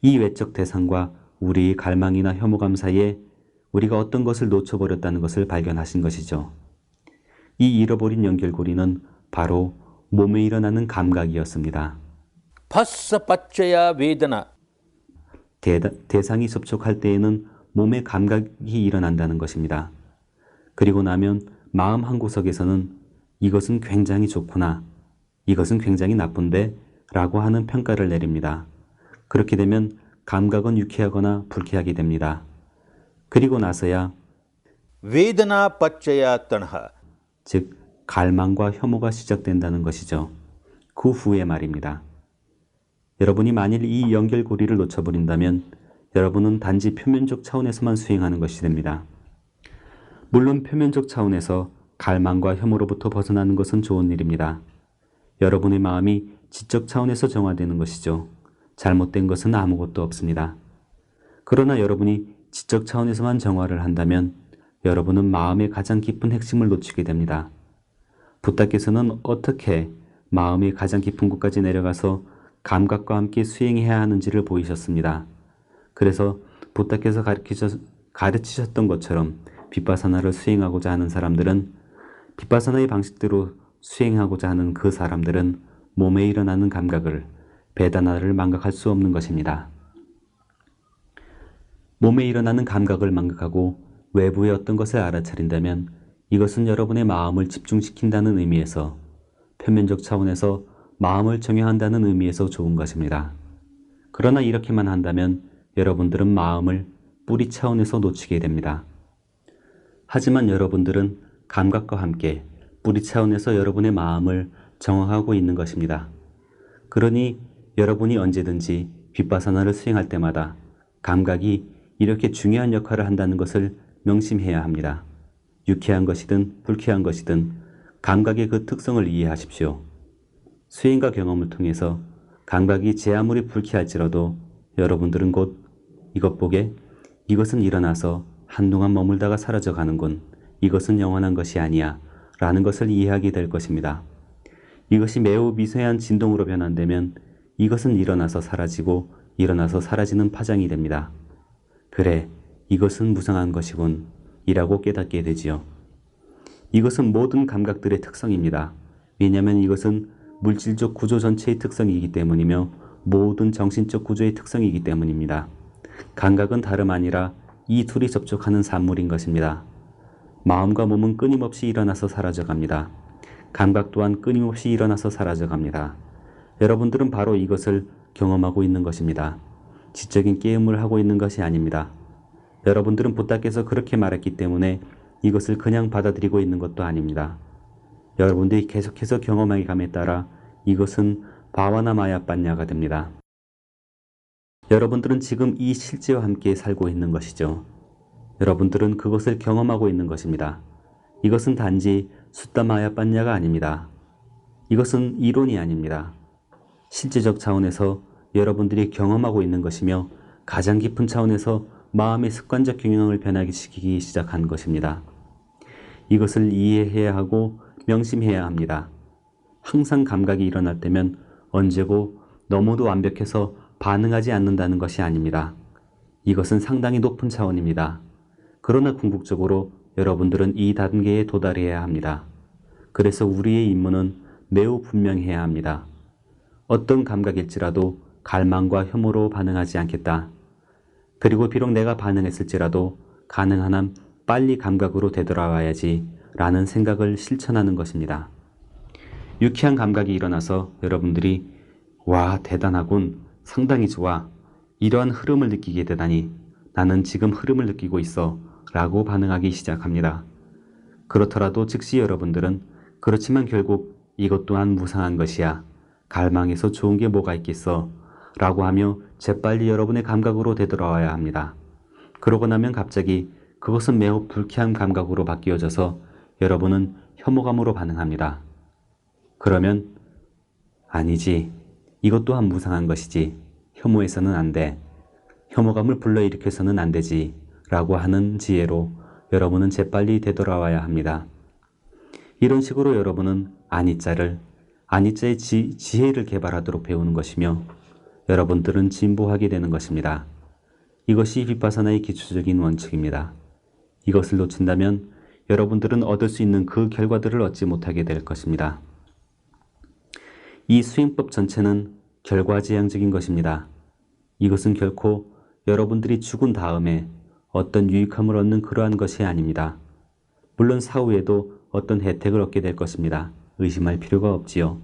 Speaker 1: 이 외적 대상과 우리의 갈망이나 혐오감 사이에 우리가 어떤 것을 놓쳐버렸다는 것을 발견하신 것이죠. 이 잃어버린 연결고리는 바로 몸에 일어나는 감각이었습니다.
Speaker 2: Phassa paccaya vedana.
Speaker 1: 대상이 접촉할 때에는 몸의 감각이 일어난다는 것입니다. 그리고 나면 마음 한구석에서는 이것은 굉장히 좋구나, 이것은 굉장히 나쁜데 라고 하는 평가를 내립니다. 그렇게 되면 감각은 유쾌하거나 불쾌하게 됩니다. 그리고 나서야
Speaker 2: Vedana paccaya tanha.
Speaker 1: 즉 갈망과 혐오가 시작된다는 것이죠. 그 후에 말입니다. 여러분이 만일 이 연결고리를 놓쳐버린다면 여러분은 단지 표면적 차원에서만 수행하는 것이 됩니다. 물론 표면적 차원에서 갈망과 혐오로부터 벗어나는 것은 좋은 일입니다. 여러분의 마음이 지적 차원에서 정화되는 것이죠. 잘못된 것은 아무것도 없습니다. 그러나 여러분이 지적 차원에서만 정화를 한다면 여러분은 마음의 가장 깊은 핵심을 놓치게 됩니다. 부다께서는 어떻게 마음의 가장 깊은 곳까지 내려가서 감각과 함께 수행해야 하는지를 보이셨습니다. 그래서 부다께서 가르치셨던 것처럼 빗바사나를 수행하고자 하는 사람들은, 빗바사나의 방식대로 수행하고자 하는 그 사람들은 몸에 일어나는 감각을, 베다나를 망각할 수 없는 것입니다. 몸에 일어나는 감각을 망각하고 외부의 어떤 것을 알아차린다면 이것은 여러분의 마음을 집중시킨다는 의미에서, 표면적 차원에서 마음을 정형한다는 의미에서 좋은 것입니다. 그러나 이렇게만 한다면 여러분들은 마음을 뿌리 차원에서 놓치게 됩니다. 하지만 여러분들은 감각과 함께 뿌리 차원에서 여러분의 마음을 정화하고 있는 것입니다. 그러니 여러분이 언제든지 빗바사나를 수행할 때마다 감각이 이렇게 중요한 역할을 한다는 것을 명심해야 합니다. 유쾌한 것이든 불쾌한 것이든 감각의 그 특성을 이해하십시오. 수행과 경험을 통해서 감각이 제 아무리 불쾌할지라도 여러분들은 곧 이것 보게, 이것은 일어나서 한동안 머물다가 사라져 가는군, 이것은 영원한 것이 아니야 라는 것을 이해하게 될 것입니다. 이것이 매우 미세한 진동으로 변환되면 이것은 일어나서 사라지고 일어나서 사라지는 파장이 됩니다. 그래, 이것은 무상한 것이군 이라고 깨닫게 되지요. 이것은 모든 감각들의 특성입니다. 왜냐하면 이것은 물질적 구조 전체의 특성이기 때문이며 모든 정신적 구조의 특성이기 때문입니다. 감각은 다름 아니라 이 둘이 접촉하는 산물인 것입니다. 마음과 몸은 끊임없이 일어나서 사라져갑니다. 감각 또한 끊임없이 일어나서 사라져갑니다. 여러분들은 바로 이것을 경험하고 있는 것입니다. 지적인 게임을 하고 있는 것이 아닙니다. 여러분들은 부다께서 그렇게 말했기 때문에 이것을 그냥 받아들이고 있는 것도 아닙니다. 여러분들이 계속해서 경험하게 감에 따라 이것은 바와나 마야빤냐가 됩니다. 여러분들은 지금 이 실제와 함께 살고 있는 것이죠. 여러분들은 그것을 경험하고 있는 것입니다. 이것은 단지 숫다 마야빤냐가 아닙니다. 이것은 이론이 아닙니다. 실제적 차원에서 여러분들이 경험하고 있는 것이며 가장 깊은 차원에서 마음의 습관적 경영을 변하게 시키기 시작한 것입니다. 이것을 이해해야 하고 명심해야 합니다. 항상 감각이 일어날 때면 언제고 너무도 완벽해서 반응하지 않는다는 것이 아닙니다. 이것은 상당히 높은 차원입니다. 그러나 궁극적으로 여러분들은 이 단계에 도달해야 합니다. 그래서 우리의 임무는 매우 분명해야 합니다. 어떤 감각일지라도 갈망과 혐오로 반응하지 않겠다. 그리고 비록 내가 반응했을지라도 가능한 한 빨리 감각으로 되돌아와야지 라는 생각을 실천하는 것입니다. 유쾌한 감각이 일어나서 여러분들이 와, 대단하군, 상당히 좋아, 이러한 흐름을 느끼게 되다니, 나는 지금 흐름을 느끼고 있어 라고 반응하기 시작합니다. 그렇더라도 즉시 여러분들은 그렇지만 결국 이것 또한 무상한 것이야, 갈망에서 좋은 게 뭐가 있겠어 라고 하며 재빨리 여러분의 감각으로 되돌아와야 합니다. 그러고 나면 갑자기 그것은 매우 불쾌한 감각으로 바뀌어져서 여러분은 혐오감으로 반응합니다. 그러면 아니지, 이것 또한 무상한 것이지, 혐오해서는 안 돼, 혐오감을 불러일으켜서는 안 되지 라고 하는 지혜로 여러분은 재빨리 되돌아와야 합니다. 이런 식으로 여러분은 아니자의 지혜를 개발하도록 배우는 것이며 여러분들은 진보하게 되는 것입니다. 이것이 빗바사나의 기초적인 원칙입니다. 이것을 놓친다면 여러분들은 얻을 수 있는 그 결과들을 얻지 못하게 될 것입니다. 이 수행법 전체는 결과지향적인 것입니다. 이것은 결코 여러분들이 죽은 다음에 어떤 유익함을 얻는 그러한 것이 아닙니다. 물론 사후에도 어떤 혜택을 얻게 될 것입니다. 의심할 필요가 없지요.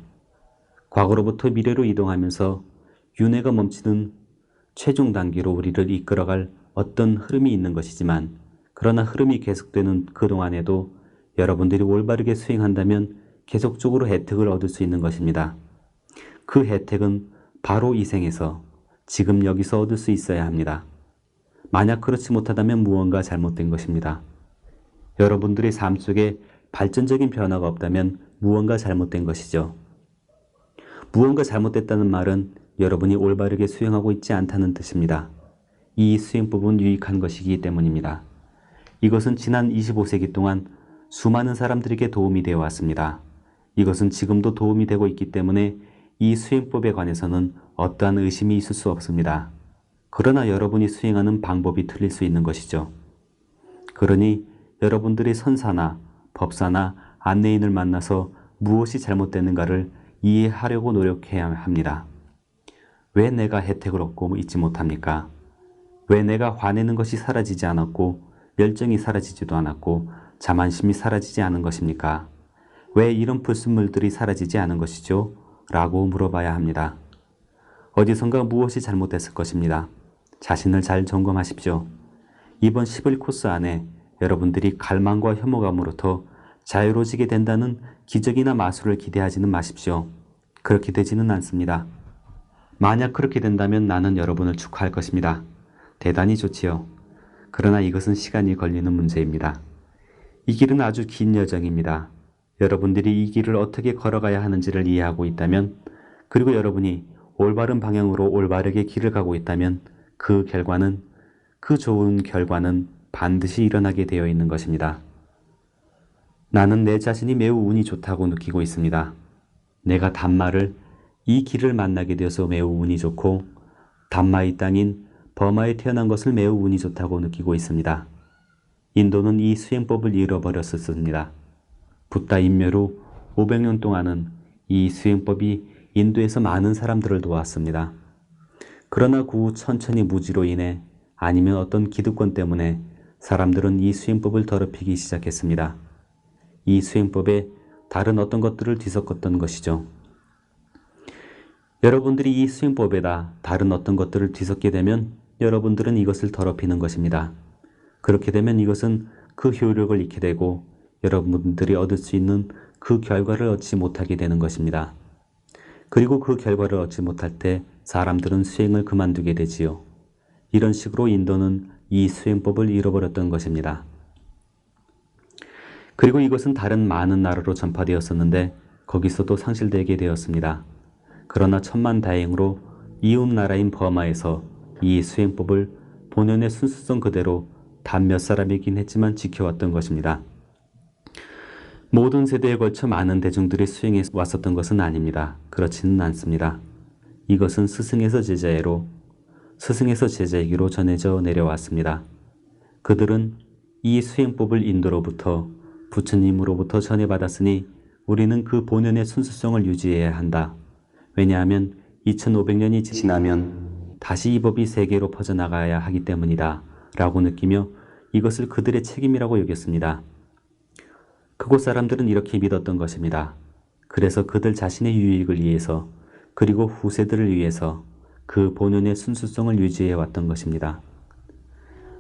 Speaker 1: 과거로부터 미래로 이동하면서 윤회가 멈추는 최종 단계로 우리를 이끌어갈 어떤 흐름이 있는 것이지만, 그러나 흐름이 계속되는 그동안에도 여러분들이 올바르게 수행한다면 계속적으로 혜택을 얻을 수 있는 것입니다. 그 혜택은 바로 이 생에서, 지금 여기서 얻을 수 있어야 합니다. 만약 그렇지 못하다면 무언가 잘못된 것입니다. 여러분들의 삶 속에 발전적인 변화가 없다면 무언가 잘못된 것이죠. 무언가 잘못됐다는 말은 여러분이 올바르게 수행하고 있지 않다는 뜻입니다. 이 수행법은 유익한 것이기 때문입니다. 이것은 지난 25세기 동안 수많은 사람들에게 도움이 되어 왔습니다. 이것은 지금도 도움이 되고 있기 때문에 이 수행법에 관해서는 어떠한 의심이 있을 수 없습니다. 그러나 여러분이 수행하는 방법이 틀릴 수 있는 것이죠. 그러니 여러분들이 선사나 법사나 안내인을 만나서 무엇이 잘못되는가를 이해하려고 노력해야 합니다. 왜 내가 혜택을 얻고 있지 못합니까? 왜 내가 화내는 것이 사라지지 않았고 열정이 사라지지도 않았고 자만심이 사라지지 않은 것입니까? 왜 이런 불순물들이 사라지지 않은 것이죠? 라고 물어봐야 합니다. 어디선가 무엇이 잘못됐을 것입니다. 자신을 잘 점검하십시오. 이번 10일 코스 안에 여러분들이 갈망과 혐오감으로부터 자유로워지게 된다는 기적이나 마술을 기대하지는 마십시오. 그렇게 되지는 않습니다. 만약 그렇게 된다면 나는 여러분을 축하할 것입니다. 대단히 좋지요. 그러나 이것은 시간이 걸리는 문제입니다. 이 길은 아주 긴 여정입니다. 여러분들이 이 길을 어떻게 걸어가야 하는지를 이해하고 있다면, 그리고 여러분이 올바른 방향으로 올바르게 길을 가고 있다면 그 좋은 결과는 반드시 일어나게 되어 있는 것입니다. 나는 내 자신이 매우 운이 좋다고 느끼고 있습니다. 내가 단마를 이 길을 만나게 되어서 매우 운이 좋고, 단마의 땅인 버마에 태어난 것을 매우 운이 좋다고 느끼고 있습니다. 인도는 이 수행법을 잃어버렸었습니다. 붓다 인멸 후 500년 동안은 이 수행법이 인도에서 많은 사람들을 도왔습니다. 그러나 그 후 천천히 무지로 인해 아니면 어떤 기득권 때문에 사람들은 이 수행법을 더럽히기 시작했습니다. 이 수행법에 다른 어떤 것들을 뒤섞었던 것이죠. 여러분들이 이 수행법에다 다른 어떤 것들을 뒤섞게 되면 여러분들은 이것을 더럽히는 것입니다. 그렇게 되면 이것은 그 효력을 잃게 되고 여러분들이 얻을 수 있는 그 결과를 얻지 못하게 되는 것입니다. 그리고 그 결과를 얻지 못할 때 사람들은 수행을 그만두게 되지요. 이런 식으로 인도는 이 수행법을 잃어버렸던 것입니다. 그리고 이것은 다른 많은 나라로 전파되었었는데 거기서도 상실되게 되었습니다. 그러나 천만다행으로 이웃 나라인 버마에서 이 수행법을 본연의 순수성 그대로 단 몇 사람이긴 했지만 지켜왔던 것입니다. 모든 세대에 걸쳐 많은 대중들이 수행해 왔었던 것은 아닙니다. 그렇지는 않습니다. 이것은 스승에서 제자에로, 스승에서 제자에게로 전해져 내려왔습니다. 그들은 이 수행법을 인도로부터 부처님으로부터 전해받았으니 우리는 그 본연의 순수성을 유지해야 한다. 왜냐하면 2500년이 지나면 다시 이 법이 세계로 퍼져나가야 하기 때문이다 라고 느끼며 이것을 그들의 책임이라고 여겼습니다. 그곳 사람들은 이렇게 믿었던 것입니다. 그래서 그들 자신의 유익을 위해서 그리고 후세들을 위해서 그 본연의 순수성을 유지해 왔던 것입니다.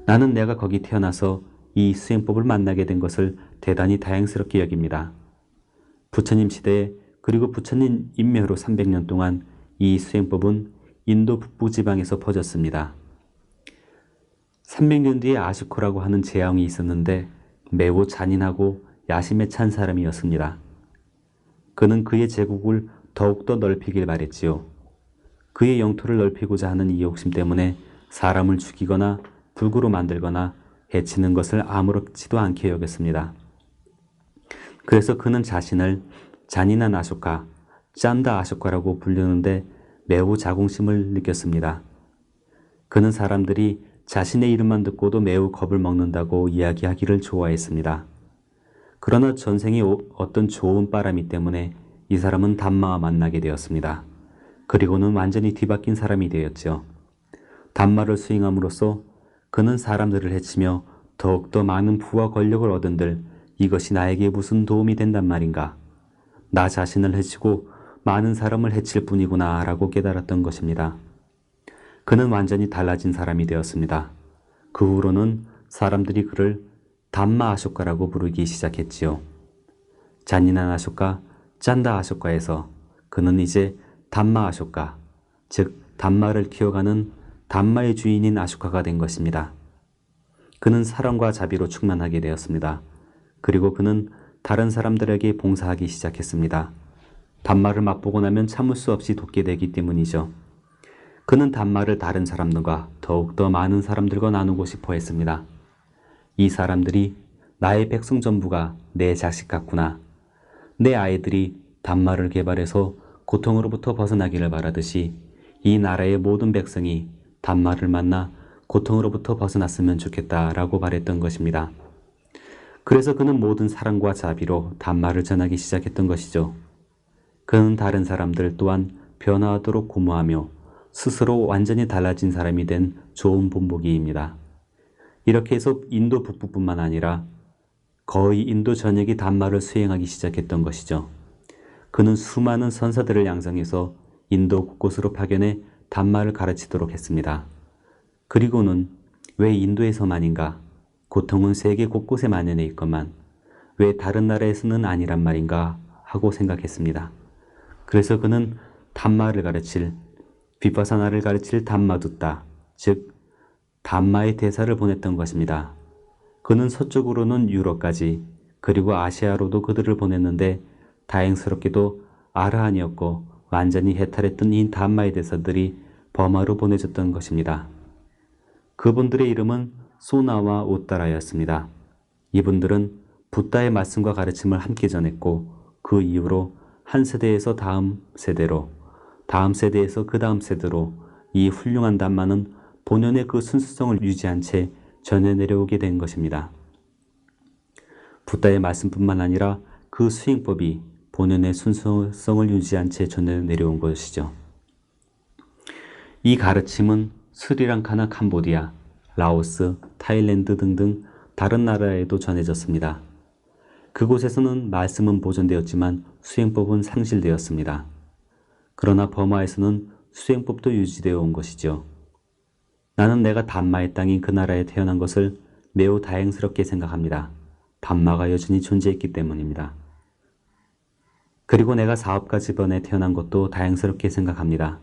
Speaker 1: 나는 내가 거기 태어나서 이 수행법을 만나게 된 것을 대단히 다행스럽게 여깁니다. 부처님 시대에 그리고 부처님 인멸 후 300년 동안 이 수행법은 인도 북부 지방에서 퍼졌습니다. 300년 뒤에 아슈코라고 하는 재앙이 있었는데 매우 잔인하고 야심에 찬 사람이었습니다. 그는 그의 제국을 더욱더 넓히길 바랬지요. 그의 영토를 넓히고자 하는 이 욕심 때문에 사람을 죽이거나 불구로 만들거나 해치는 것을 아무렇지도 않게 여겼습니다. 그래서 그는 자신을 잔인한 아쇼카, 짠다 아쇼카라고 부르는데 매우 자긍심을 느꼈습니다. 그는 사람들이 자신의 이름만 듣고도 매우 겁을 먹는다고 이야기하기를 좋아했습니다. 그러나 전생에 어떤 좋은 바람이 때문에 이 사람은 담마와 만나게 되었습니다. 그리고는 완전히 뒤바뀐 사람이 되었죠. 담마를 수행함으로써 그는 사람들을 해치며 더욱더 많은 부와 권력을 얻은들 이것이 나에게 무슨 도움이 된단 말인가. 나 자신을 해치고 많은 사람을 해칠 뿐이구나 라고 깨달았던 것입니다. 그는 완전히 달라진 사람이 되었습니다. 그 후로는 사람들이 그를 담마 아쇼카라고 부르기 시작했지요. 잔인한 아쇼카, 짠다 아쇼카에서 그는 이제 담마 아쇼카, 즉 담마를 키워가는 담마의 주인인 아쇼카가 된 것입니다. 그는 사랑과 자비로 충만하게 되었습니다. 그리고 그는 다른 사람들에게 봉사하기 시작했습니다. 담마를 맛보고 나면 참을 수 없이 돕게 되기 때문이죠. 그는 담마를 다른 사람들과 더욱더 많은 사람들과 나누고 싶어 했습니다. 이 사람들이 나의 백성 전부가 내 자식 같구나. 내 아이들이 담마를 개발해서 고통으로부터 벗어나기를 바라듯이 이 나라의 모든 백성이 담마를 만나 고통으로부터 벗어났으면 좋겠다라고 바랬던 것입니다. 그래서 그는 모든 사랑과 자비로 담마를 전하기 시작했던 것이죠. 그는 다른 사람들 또한 변화하도록 고무하며 스스로 완전히 달라진 사람이 된 좋은 본보기입니다. 이렇게 해서 인도 북부뿐만 아니라 거의 인도 전역이 담마를 수행하기 시작했던 것이죠. 그는 수많은 선사들을 양성해서 인도 곳곳으로 파견해 담마를 가르치도록 했습니다. 그리고는 왜 인도에서만인가? 고통은 세계 곳곳에 만연해 있건만 왜 다른 나라에서는 아니란 말인가 하고 생각했습니다. 그래서 그는 담마를 가르칠, 비파사나를 가르칠 담마두따, 즉 담마의 대사를 보냈던 것입니다. 그는 서쪽으로는 유럽까지 그리고 아시아로도 그들을 보냈는데 다행스럽게도 아르한이었고 완전히 해탈했던 이 담마의 대사들이 버마로 보내졌던 것입니다. 그분들의 이름은 소나와 우따라였습니다. 이분들은 붓다의 말씀과 가르침을 함께 전했고 그 이후로 한 세대에서 다음 세대로, 다음 세대에서 그 다음 세대로 이 훌륭한 담마는 본연의 그 순수성을 유지한 채 전해 내려오게 된 것입니다. 붓다의 말씀뿐만 아니라 그 수행법이 본연의 순수성을 유지한 채 전해 내려온 것이죠. 이 가르침은 스리랑카나 캄보디아, 라오스, 타일랜드 등등 다른 나라에도 전해졌습니다. 그곳에서는 말씀은 보존되었지만 수행법은 상실되었습니다. 그러나 버마에서는 수행법도 유지되어 온 것이죠. 나는 내가 담마의 땅인 그 나라에 태어난 것을 매우 다행스럽게 생각합니다. 담마가 여전히 존재했기 때문입니다. 그리고 내가 사업가 집안에 태어난 것도 다행스럽게 생각합니다.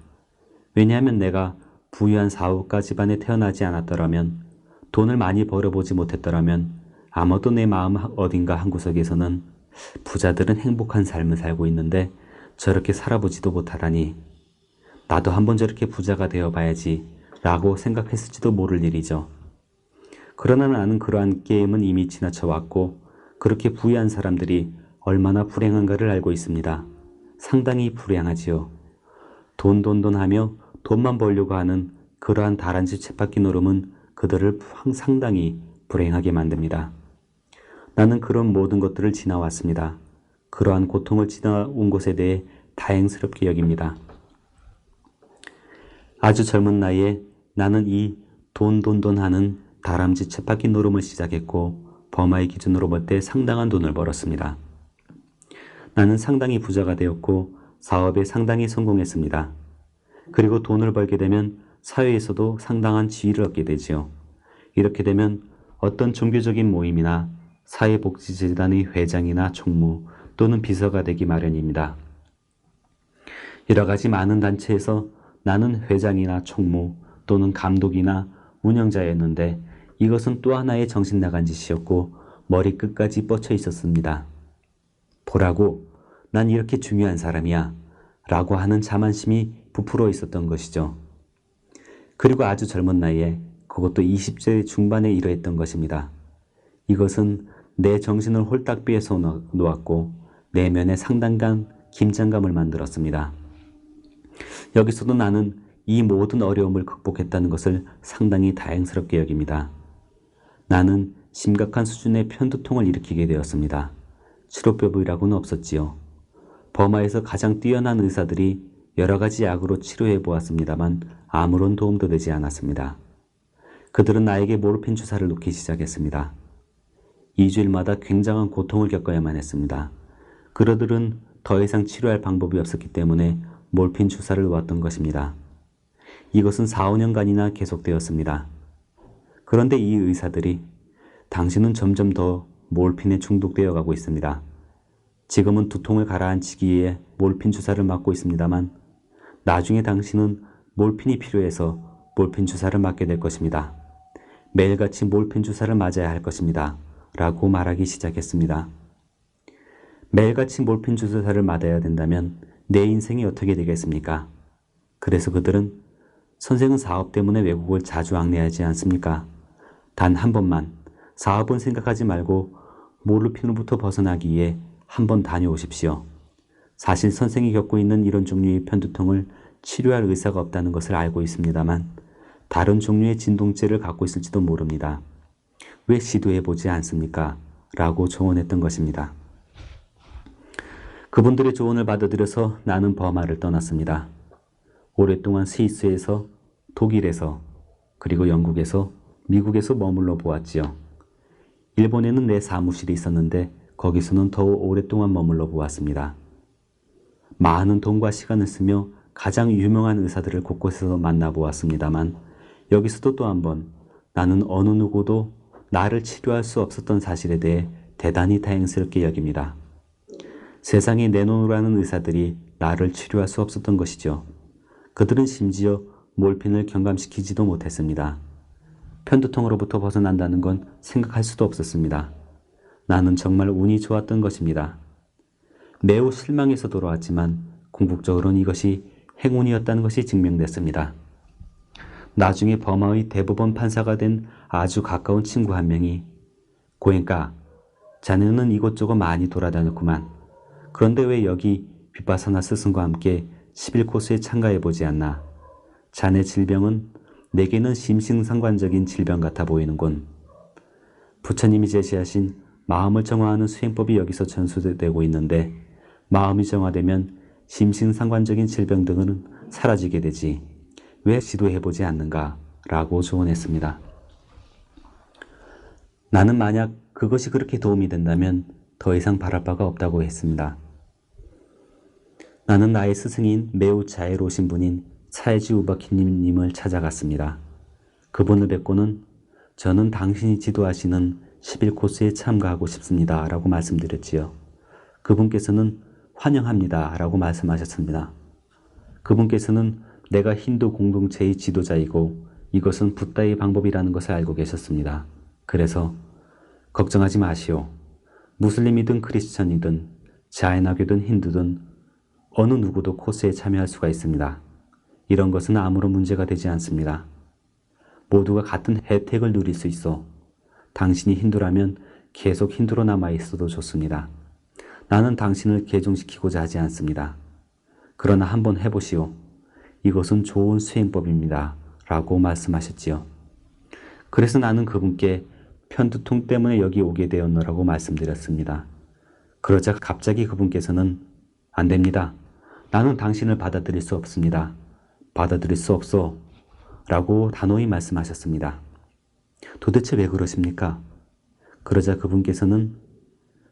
Speaker 1: 왜냐하면 내가 부유한 사업가 집안에 태어나지 않았더라면, 돈을 많이 벌어보지 못했더라면 아마도 내 마음 어딘가 한구석에서는 부자들은 행복한 삶을 살고 있는데 저렇게 살아보지도 못하다니, 나도 한번 저렇게 부자가 되어봐야지 라고 생각했을지도 모를 일이죠. 그러나 나는 그러한 게임은 이미 지나쳐왔고 그렇게 부유한 사람들이 얼마나 불행한가를 알고 있습니다. 상당히 불행하지요. 돈 하며 돈만 벌려고 하는 그러한 다람쥐 쳇바퀴 노름은 그들을 상당히 불행하게 만듭니다. 나는 그런 모든 것들을 지나왔습니다. 그러한 고통을 지나온 것에 대해 다행스럽게 여깁니다. 아주 젊은 나이에 나는 이 돈 하는 다람쥐 쳇바퀴 노름을 시작했고 버마의 기준으로 볼 때 상당한 돈을 벌었습니다. 나는 상당히 부자가 되었고 사업에 상당히 성공했습니다. 그리고 돈을 벌게 되면 사회에서도 상당한 지위를 얻게 되지요. 이렇게 되면 어떤 종교적인 모임이나 사회복지재단의 회장이나 총무 또는 비서가 되기 마련입니다. 여러 가지 많은 단체에서 나는 회장이나 총무 또는 감독이나 운영자였는데 이것은 또 하나의 정신 나간 짓이었고 머리끝까지 뻗쳐 있었습니다. 보라고, 난 이렇게 중요한 사람이야 라고 하는 자만심이 부풀어 있었던 것이죠. 그리고 아주 젊은 나이에, 그것도 20대 중반에 이러했던 것입니다. 이것은 내 정신을 홀딱 빼서 놓았고 내면에 상당한 긴장감을 만들었습니다. 여기서도 나는 이 모든 어려움을 극복했다는 것을 상당히 다행스럽게 여깁니다. 나는 심각한 수준의 편두통을 일으키게 되었습니다. 치료법이라고는 없었지요. 버마에서 가장 뛰어난 의사들이 여러 가지 약으로 치료해 보았습니다만 아무런 도움도 되지 않았습니다. 그들은 나에게 모르핀 주사를 놓기 시작했습니다. 2주일마다 굉장한 고통을 겪어야만 했습니다. 그들은 더 이상 치료할 방법이 없었기 때문에 몰핀 주사를 놓았던 것입니다. 이것은 4, 5년간이나 계속되었습니다. 그런데 이 의사들이 당신은 점점 더 몰핀에 중독되어 가고 있습니다. 지금은 두통을 가라앉히기 위해 몰핀 주사를 맞고 있습니다만 나중에 당신은 몰핀이 필요해서 몰핀 주사를 맞게 될 것입니다. 매일같이 몰핀 주사를 맞아야 할 것입니다. 라고 말하기 시작했습니다. 매일같이 몰핀 주사를 맞아야 된다면 내 인생이 어떻게 되겠습니까? 그래서 그들은 선생은 사업 때문에 외국을 자주 왕래하지 않습니까? 단 한 번만 사업은 생각하지 말고 모르핀으로부터 벗어나기 위해 한 번 다녀오십시오. 사실 선생이 겪고 있는 이런 종류의 편두통을 치료할 의사가 없다는 것을 알고 있습니다만 다른 종류의 진동제를 갖고 있을지도 모릅니다. 왜 시도해보지 않습니까? 라고 조언했던 것입니다. 그분들의 조언을 받아들여서 나는 버마를 떠났습니다. 오랫동안 스위스에서, 독일에서, 그리고 영국에서, 미국에서 머물러 보았지요. 일본에는 내 사무실이 있었는데 거기서는 더 오랫동안 머물러 보았습니다. 많은 돈과 시간을 쓰며 가장 유명한 의사들을 곳곳에서 만나보았습니다만 여기서도 또 한 번 나는 어느 누구도 나를 치료할 수 없었던 사실에 대해 대단히 다행스럽게 여깁니다. 세상에 내놓으라는 의사들이 나를 치료할 수 없었던 것이죠. 그들은 심지어 몰핀을 경감시키지도 못했습니다. 편두통으로부터 벗어난다는 건 생각할 수도 없었습니다. 나는 정말 운이 좋았던 것입니다. 매우 실망해서 돌아왔지만 궁극적으로는 이것이 행운이었다는 것이 증명됐습니다. 나중에 버마의 대법원 판사가 된 아주 가까운 친구 한 명이 고엔카, 자네는 이곳저곳 많이 돌아다녔구만. 그런데 왜 여기 빗바사나 스승과 함께 11코스에 참가해보지 않나? 자네 질병은 내게는 심신상관적인 질병 같아 보이는군. 부처님이 제시하신 마음을 정화하는 수행법이 여기서 전수되고 있는데 마음이 정화되면 심신상관적인 질병 등은 사라지게 되지. 왜 시도해보지 않는가? 라고 조언했습니다. 나는 만약 그것이 그렇게 도움이 된다면 더 이상 바랄 바가 없다고 했습니다. 나는 나의 스승인 매우 자애로우신 분인 사이지 우바키님을 찾아갔습니다. 그분을 뵙고는 저는 당신이 지도하시는 11코스에 참가하고 싶습니다. 라고 말씀드렸지요. 그분께서는 환영합니다. 라고 말씀하셨습니다. 그분께서는 내가 힌두 공동체의 지도자이고 이것은 붓다의 방법이라는 것을 알고 계셨습니다. 그래서 걱정하지 마시오. 무슬림이든 크리스천이든 자이나교든 힌두든 어느 누구도 코스에 참여할 수가 있습니다. 이런 것은 아무런 문제가 되지 않습니다. 모두가 같은 혜택을 누릴 수 있어. 당신이 힌두라면 계속 힌두로 남아있어도 좋습니다. 나는 당신을 개종시키고자 하지 않습니다. 그러나 한번 해보시오. 이것은 좋은 수행법입니다. 라고 말씀하셨지요. 그래서 나는 그분께 편두통 때문에 여기 오게 되었노라고 말씀드렸습니다. 그러자 갑자기 그분께서는 안 됩니다. 나는 당신을 받아들일 수 없습니다. 받아들일 수 없어. 라고 단호히 말씀하셨습니다. 도대체 왜 그러십니까? 그러자 그분께서는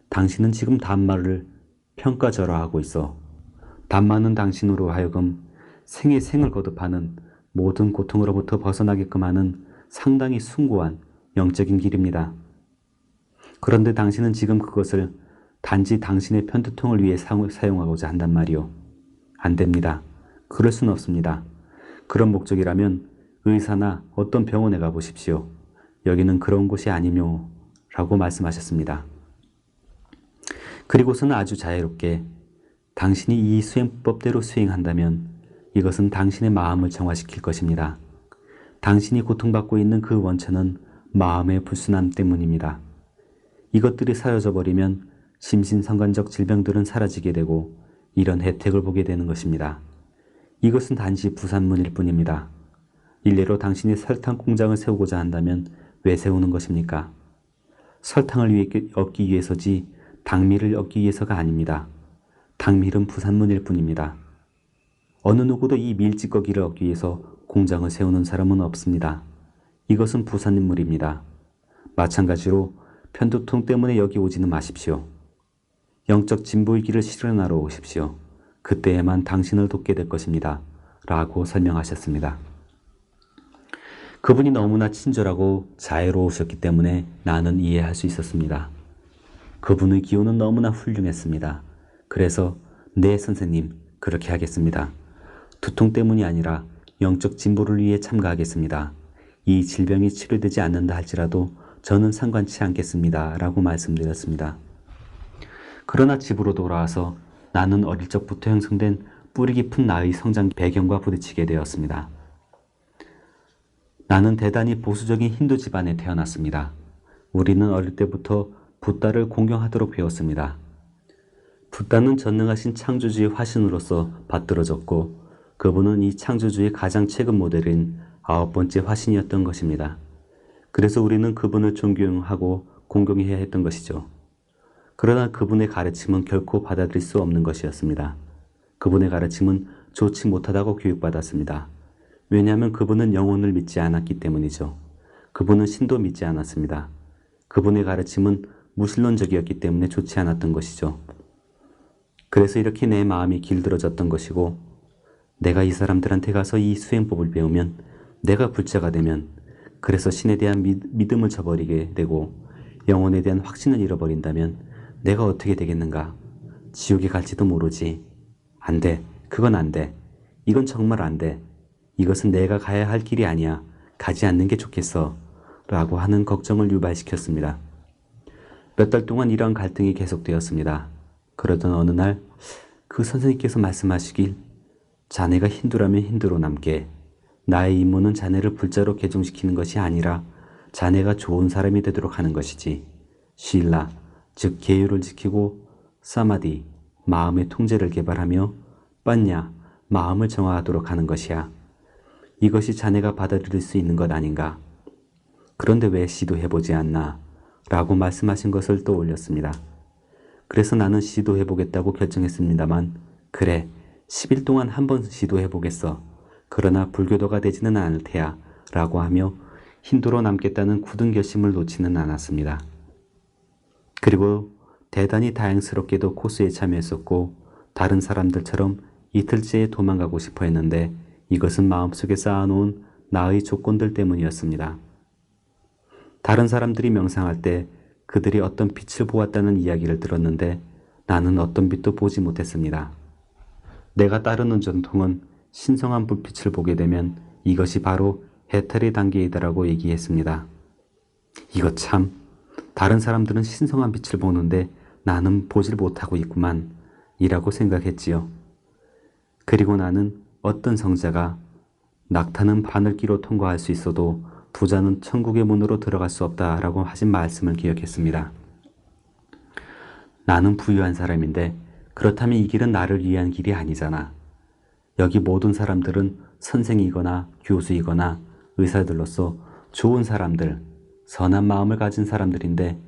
Speaker 1: 당신은 지금 단마를 평가절하하고 있어. 단마는 당신으로 하여금 생에 생을 거듭하는 모든 고통으로부터 벗어나게끔 하는 상당히 숭고한 영적인 길입니다. 그런데 당신은 지금 그것을 단지 당신의 편두통을 위해 사용하고자 한단 말이오. 안 됩니다. 그럴 수는 없습니다. 그런 목적이라면 의사나 어떤 병원에 가보십시오. 여기는 그런 곳이 아니뇨. 라고 말씀하셨습니다. 그리고서는 아주 자유롭게 당신이 이 수행법대로 수행한다면 이것은 당신의 마음을 정화시킬 것입니다. 당신이 고통받고 있는 그 원천은 마음의 불순함 때문입니다. 이것들이 사라져 버리면 심신상관적 질병들은 사라지게 되고 이런 혜택을 보게 되는 것입니다. 이것은 단지 부산문일 뿐입니다. 일례로 당신이 설탕 공장을 세우고자 한다면 왜 세우는 것입니까? 설탕을 얻기 위해서지 당미를 얻기 위해서가 아닙니다. 닭밀은 부산문일 뿐입니다. 어느 누구도 이 밀찌꺼기를 얻기 위해서 공장을 세우는 사람은 없습니다. 이것은 부산인물입니다. 마찬가지로 편두통 때문에 여기 오지는 마십시오. 영적 진보의 길을 실현하러 오십시오. 그때에만 당신을 돕게 될 것입니다. 라고 설명하셨습니다. 그분이 너무나 친절하고 자애로우셨기 때문에 나는 이해할 수 있었습니다. 그분의 기호는 너무나 훌륭했습니다. 그래서 네 선생님 그렇게 하겠습니다. 두통 때문이 아니라 영적 진보를 위해 참가하겠습니다. 이 질병이 치료되지 않는다 할지라도 저는 상관치 않겠습니다. 라고 말씀드렸습니다. 그러나 집으로 돌아와서 나는 어릴 적부터 형성된 뿌리 깊은 나의 성장 배경과 부딪히게 되었습니다. 나는 대단히 보수적인 힌두 집안에 태어났습니다. 우리는 어릴 때부터 붓다를 공경하도록 배웠습니다. 붓다는 전능하신 창조주의 화신으로서 받들어졌고 그분은 이 창조주의 가장 최근 모델인 9번째 화신이었던 것입니다. 그래서 우리는 그분을 존경하고 공경해야 했던 것이죠. 그러나 그분의 가르침은 결코 받아들일 수 없는 것이었습니다. 그분의 가르침은 좋지 못하다고 교육받았습니다. 왜냐하면 그분은 영혼을 믿지 않았기 때문이죠. 그분은 신도 믿지 않았습니다. 그분의 가르침은 무신론적이었기 때문에 좋지 않았던 것이죠. 그래서 이렇게 내 마음이 길들어졌던 것이고 내가 이 사람들한테 가서 이 수행법을 배우면 내가 불자가 되면 그래서 신에 대한 믿음을 저버리게 되고 영혼에 대한 확신을 잃어버린다면 내가 어떻게 되겠는가? 지옥에 갈지도 모르지. 안 돼. 그건 안 돼. 이건 정말 안 돼. 이것은 내가 가야 할 길이 아니야. 가지 않는 게 좋겠어. 라고 하는 걱정을 유발시켰습니다. 몇 달 동안 이러한 갈등이 계속되었습니다. 그러던 어느 날 그 선생님께서 말씀하시길 자네가 힌두라면 힌두로 남게. 나의 임무는 자네를 불자로 개종시키는 것이 아니라 자네가 좋은 사람이 되도록 하는 것이지. 실라, 즉 계율을 지키고 사마디, 마음의 통제를 개발하며 빠냐, 마음을 정화하도록 하는 것이야. 이것이 자네가 받아들일 수 있는 것 아닌가. 그런데 왜 시도해보지 않나? 라고 말씀하신 것을 떠올렸습니다. 그래서 나는 시도해보겠다고 결정했습니다만 그래, 10일 동안 한번 시도해보겠어. 그러나 불교도가 되지는 않을 테야. 라고 하며 힌두로 남겠다는 굳은 결심을 놓지는 않았습니다. 그리고 대단히 다행스럽게도 코스에 참여했었고 다른 사람들처럼 이틀째에 도망가고 싶어 했는데 이것은 마음속에 쌓아놓은 나의 조건들 때문이었습니다. 다른 사람들이 명상할 때 그들이 어떤 빛을 보았다는 이야기를 들었는데 나는 어떤 빛도 보지 못했습니다. 내가 따르는 전통은 신성한 불빛을 보게 되면 이것이 바로 해탈의 단계이다라고 얘기했습니다. 이거 참, 다른 사람들은 신성한 빛을 보는데 나는 보질 못하고 있구만 이라고 생각했지요. 그리고 나는 어떤 성자가 낙타는 바늘기로 통과할 수 있어도 부자는 천국의 문으로 들어갈 수 없다라고 하신 말씀을 기억했습니다. 나는 부유한 사람인데 그렇다면 이 길은 나를 위한 길이 아니잖아. 여기 모든 사람들은 선생이거나 교수이거나 의사들로서 좋은 사람들, 선한 마음을 가진 사람들인데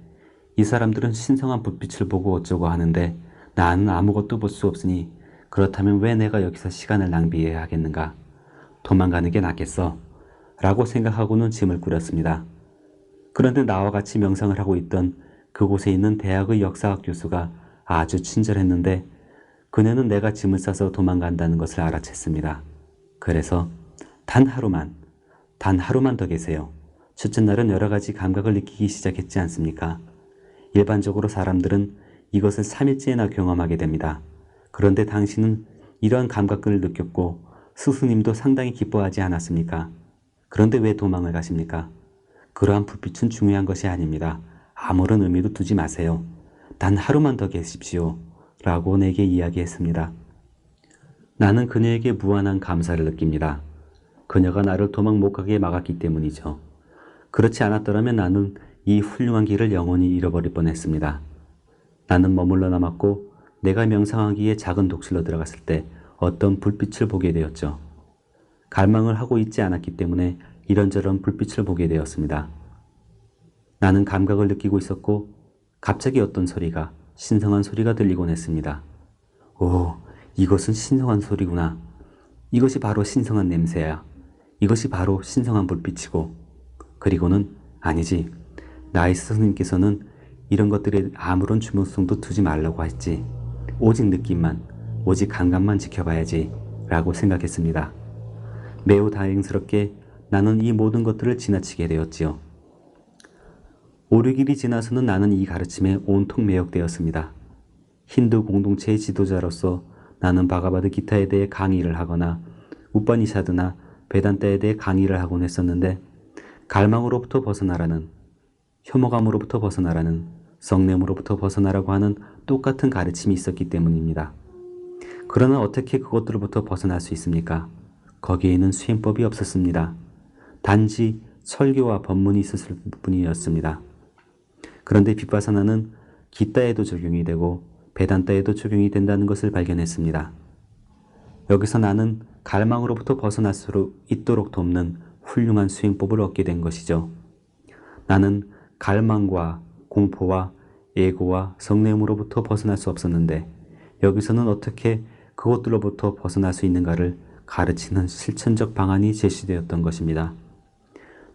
Speaker 1: 이 사람들은 신성한 불빛을 보고 어쩌고 하는데 나는 아무것도 볼 수 없으니 그렇다면 왜 내가 여기서 시간을 낭비해야 하겠는가? 도망가는 게 낫겠어. 라고 생각하고는 짐을 꾸렸습니다. 그런데 나와 같이 명상을 하고 있던 그곳에 있는 대학의 역사학 교수가 아주 친절했는데 그녀는 내가 짐을 싸서 도망간다는 것을 알아챘습니다. 그래서 단 하루만 더 계세요. 첫째 날은 여러 가지 감각을 느끼기 시작했지 않습니까? 일반적으로 사람들은 이것을 3일째나 경험하게 됩니다. 그런데 당신은 이러한 감각을 느꼈고 스승님도 상당히 기뻐하지 않았습니까? 그런데 왜 도망을 가십니까? 그러한 불빛은 중요한 것이 아닙니다. 아무런 의미도 두지 마세요. 단 하루만 더 계십시오. 라고 내게 이야기했습니다. 나는 그녀에게 무한한 감사를 느낍니다. 그녀가 나를 도망 못 가게 막았기 때문이죠. 그렇지 않았더라면 나는 이 훌륭한 길을 영원히 잃어버릴 뻔했습니다. 나는 머물러 남았고 내가 명상하기에 작은 독실로 들어갔을 때 어떤 불빛을 보게 되었죠. 갈망을 하고 있지 않았기 때문에 이런저런 불빛을 보게 되었습니다. 나는 감각을 느끼고 있었고 갑자기 어떤 소리가, 신성한 소리가 들리곤 했습니다. 오, 이것은 신성한 소리구나. 이것이 바로 신성한 냄새야. 이것이 바로 신성한 불빛이고. 그리고는 아니지. 나의 스승님께서는 이런 것들에 아무런 중요성도 두지 말라고 했지. 오직 느낌만, 오직 감각만 지켜봐야지 라고 생각했습니다. 매우 다행스럽게 나는 이 모든 것들을 지나치게 되었지요. 5, 6일이 지나서는 나는 이 가르침에 온통 매혹되었습니다. 힌두 공동체의 지도자로서 나는 바가바드 기타에 대해 강의를 하거나 우파니샤드나 베단타에 대해 강의를 하곤 했었는데 갈망으로부터 벗어나라는, 혐오감으로부터 벗어나라는, 성냄으로부터 벗어나라고 하는 똑같은 가르침이 있었기 때문입니다. 그러나 어떻게 그것들로부터 벗어날 수 있습니까? 거기에는 수행법이 없었습니다. 단지 설교와 법문이 있었을 뿐이었습니다. 그런데 빗바사나는 기타에도 적용이 되고 베단타에도 적용이 된다는 것을 발견했습니다. 여기서 나는 갈망으로부터 벗어날 수 있도록 돕는 훌륭한 수행법을 얻게 된 것이죠. 나는 갈망과 공포와 에고와 성냄으로부터 벗어날 수 없었는데 여기서는 어떻게 그것들로부터 벗어날 수 있는가를 가르치는 실천적 방안이 제시되었던 것입니다.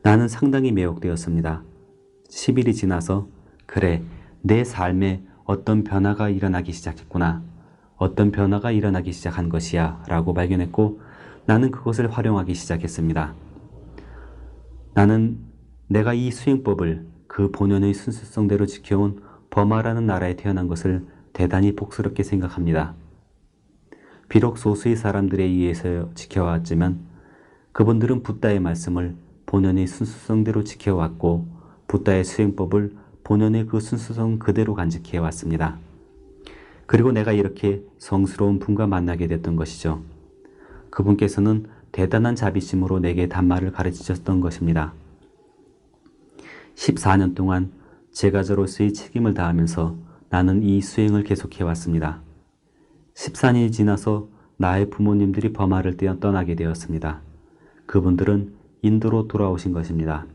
Speaker 1: 나는 상당히 매혹되었습니다. 10일이 지나서 그래, 내 삶에 어떤 변화가 일어나기 시작했구나. 어떤 변화가 일어나기 시작한 것이야 라고 발견했고 나는 그것을 활용하기 시작했습니다. 나는 내가 이 수행법을 그 본연의 순수성대로 지켜온 버마라는 나라에 태어난 것을 대단히 복스럽게 생각합니다. 비록 소수의 사람들에 의해서 지켜왔지만 그분들은 붓다의 말씀을 본연의 순수성대로 지켜왔고 붓다의 수행법을 본연의 그 순수성 그대로 간직해왔습니다. 그리고 내가 이렇게 성스러운 분과 만나게 됐던 것이죠. 그분께서는 대단한 자비심으로 내게 단말을 가르치셨던 것입니다. 14년 동안 제가자로서의 책임을 다하면서 나는 이 수행을 계속해왔습니다. 14년이 지나서 나의 부모님들이 버마를 떠나게 되었습니다. 그분들은 인도로 돌아오신 것입니다.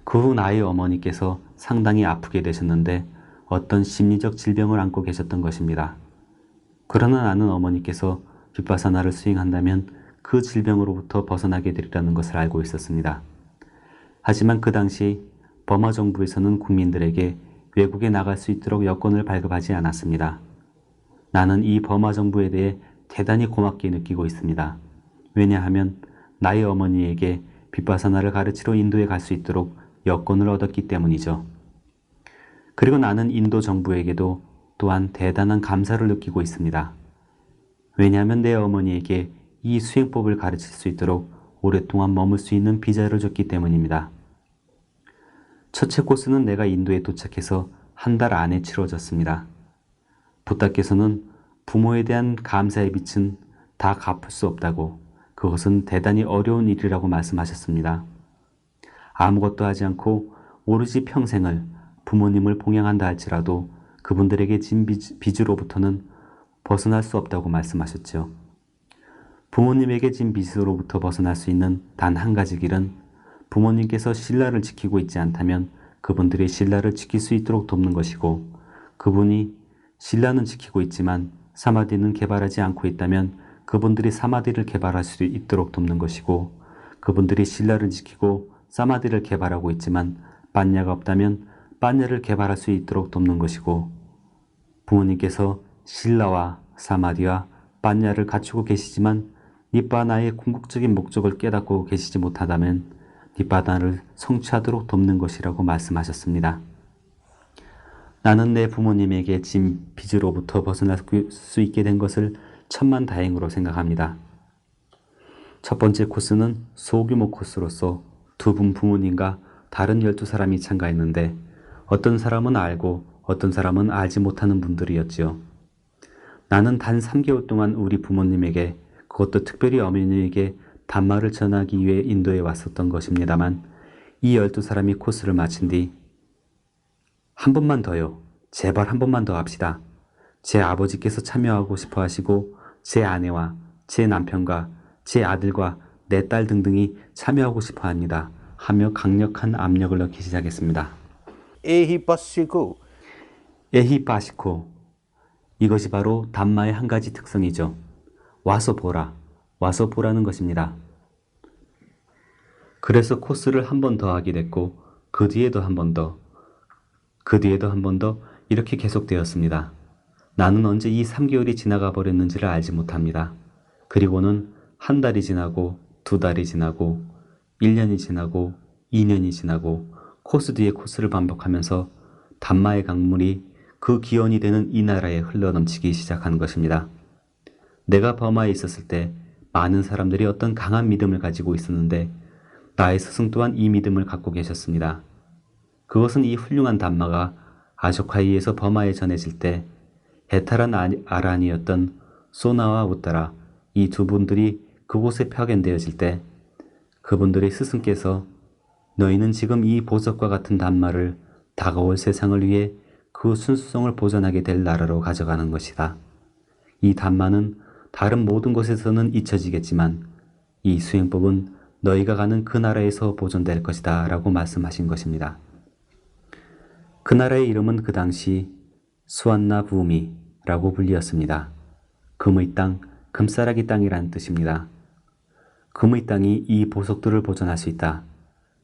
Speaker 1: 그 후 나의 어머니께서 상당히 아프게 되셨는데 어떤 심리적 질병을 안고 계셨던 것입니다. 그러나 나는 어머니께서 빗바사나를 수행한다면 그 질병으로부터 벗어나게 되리라는 것을 알고 있었습니다. 하지만 그 당시 버마 정부에서는 국민들에게 외국에 나갈 수 있도록 여권을 발급하지 않았습니다. 나는 이 버마 정부에 대해 대단히 고맙게 느끼고 있습니다. 왜냐하면 나의 어머니에게 빗바사나를 가르치러 인도에 갈 수 있도록 여권을 얻었기 때문이죠. 그리고 나는 인도 정부에게도 또한 대단한 감사를 느끼고 있습니다. 왜냐하면 내 어머니에게 이 수행법을 가르칠 수 있도록 오랫동안 머물 수 있는 비자를 줬기 때문입니다. 첫째 코스는 내가 인도에 도착해서 한 달 안에 치러졌습니다. 부다께서는 부모에 대한 감사의 빛은 다 갚을 수 없다고, 그것은 대단히 어려운 일이라고 말씀하셨습니다. 아무것도 하지 않고 오로지 평생을 부모님을 봉양한다 할지라도 그분들에게 진 빚으로부터는 벗어날 수 없다고 말씀하셨죠. 부모님에게 진 빚으로부터 벗어날 수 있는 단 한 가지 길은 부모님께서 신라를 지키고 있지 않다면 그분들이 신라를 지킬 수 있도록 돕는 것이고, 그분이 신라는 지키고 있지만 사마디는 개발하지 않고 있다면 그분들이 사마디를 개발할 수 있도록 돕는 것이고, 그분들이 신라를 지키고 사마디를 개발하고 있지만 반야가 없다면 반야를 개발할 수 있도록 돕는 것이고, 부모님께서 신라와 사마디와 반야를 갖추고 계시지만 니바나의 궁극적인 목적을 깨닫고 계시지 못하다면 니바나를 성취하도록 돕는 것이라고 말씀하셨습니다. 나는 내 부모님에게 진 빚으로부터 벗어날 수 있게 된 것을 천만다행으로 생각합니다. 첫 번째 코스는 소규모 코스로서 두 분 부모님과 다른 12사람이 참가했는데 어떤 사람은 알고 어떤 사람은 알지 못하는 분들이었지요. 나는 단 3개월 동안 우리 부모님에게, 그것도 특별히 어머니에게 단말을 전하기 위해 인도에 왔었던 것입니다만 이 12사람이 코스를 마친 뒤 한 번만 더요. 제발 한 번만 더 합시다. 제 아버지께서 참여하고 싶어 하시고 제 아내와 제 남편과 제 아들과 내 딸 등등이 참여하고 싶어 합니다. 하며 강력한 압력을 넣기 시작했습니다.
Speaker 2: 에히파시코
Speaker 1: 에히파시코, 이것이 바로 담마의 한 가지 특성이죠. 와서 보라, 와서 보라는 것입니다. 그래서 코스를 한 번 더 하게 됐고 그 뒤에도 한 번 더, 그 뒤에도 한 번 더 이렇게 계속되었습니다. 나는 언제 이 3개월이 지나가 버렸는지를 알지 못합니다. 그리고는 한 달이 지나고 2달이 지나고 1년이 지나고 2년이 지나고 코스 뒤에 코스를 반복하면서 담마의 강물이 그 기원이 되는 이 나라에 흘러넘치기 시작한 것입니다. 내가 버마에 있었을 때 많은 사람들이 어떤 강한 믿음을 가지고 있었는데 나의 스승 또한 이 믿음을 갖고 계셨습니다. 그것은 이 훌륭한 담마가 아쇼카이에서 버마에 전해질 때 헤타란 아란이었던 소나와 우따라 이 두 분들이 그곳에 파견되어질 때 그분들의 스승께서 너희는 지금 이 보석과 같은 담마를 다가올 세상을 위해 그 순수성을 보존하게 될 나라로 가져가는 것이다. 이 담마는 다른 모든 곳에서는 잊혀지겠지만 이 수행법은 너희가 가는 그 나라에서 보존될 것이다 라고 말씀하신 것입니다. 그 나라의 이름은 그 당시 수완나 부미라고 불리었습니다. 금의 땅, 금싸라기 땅이라는 뜻입니다. 금의 땅이 이 보석들을 보존할 수 있다.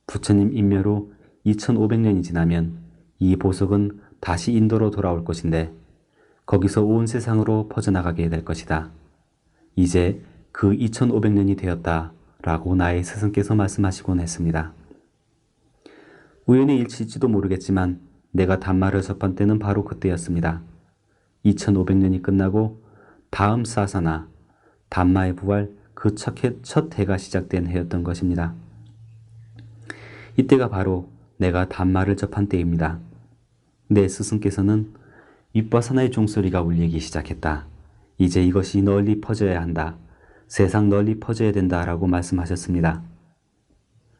Speaker 1: 부처님 인멸 후 2500년이 지나면 이 보석은 다시 인도로 돌아올 것인데 거기서 온 세상으로 퍼져나가게 될 것이다. 이제 그 2500년이 되었다 라고 나의 스승께서 말씀하시곤 했습니다. 우연의 일치일지도 모르겠지만 내가 담마를 접한 때는 바로 그때였습니다. 2500년이 끝나고 다음 사사나 담마의 부활 그 첫 해가 시작된 해였던 것입니다. 이때가 바로 내가 담마를 접한 때입니다. 내 스승께서는 윗바사나의 종소리가 울리기 시작했다. 이제 이것이 널리 퍼져야 한다. 세상 널리 퍼져야 된다 라고 말씀하셨습니다.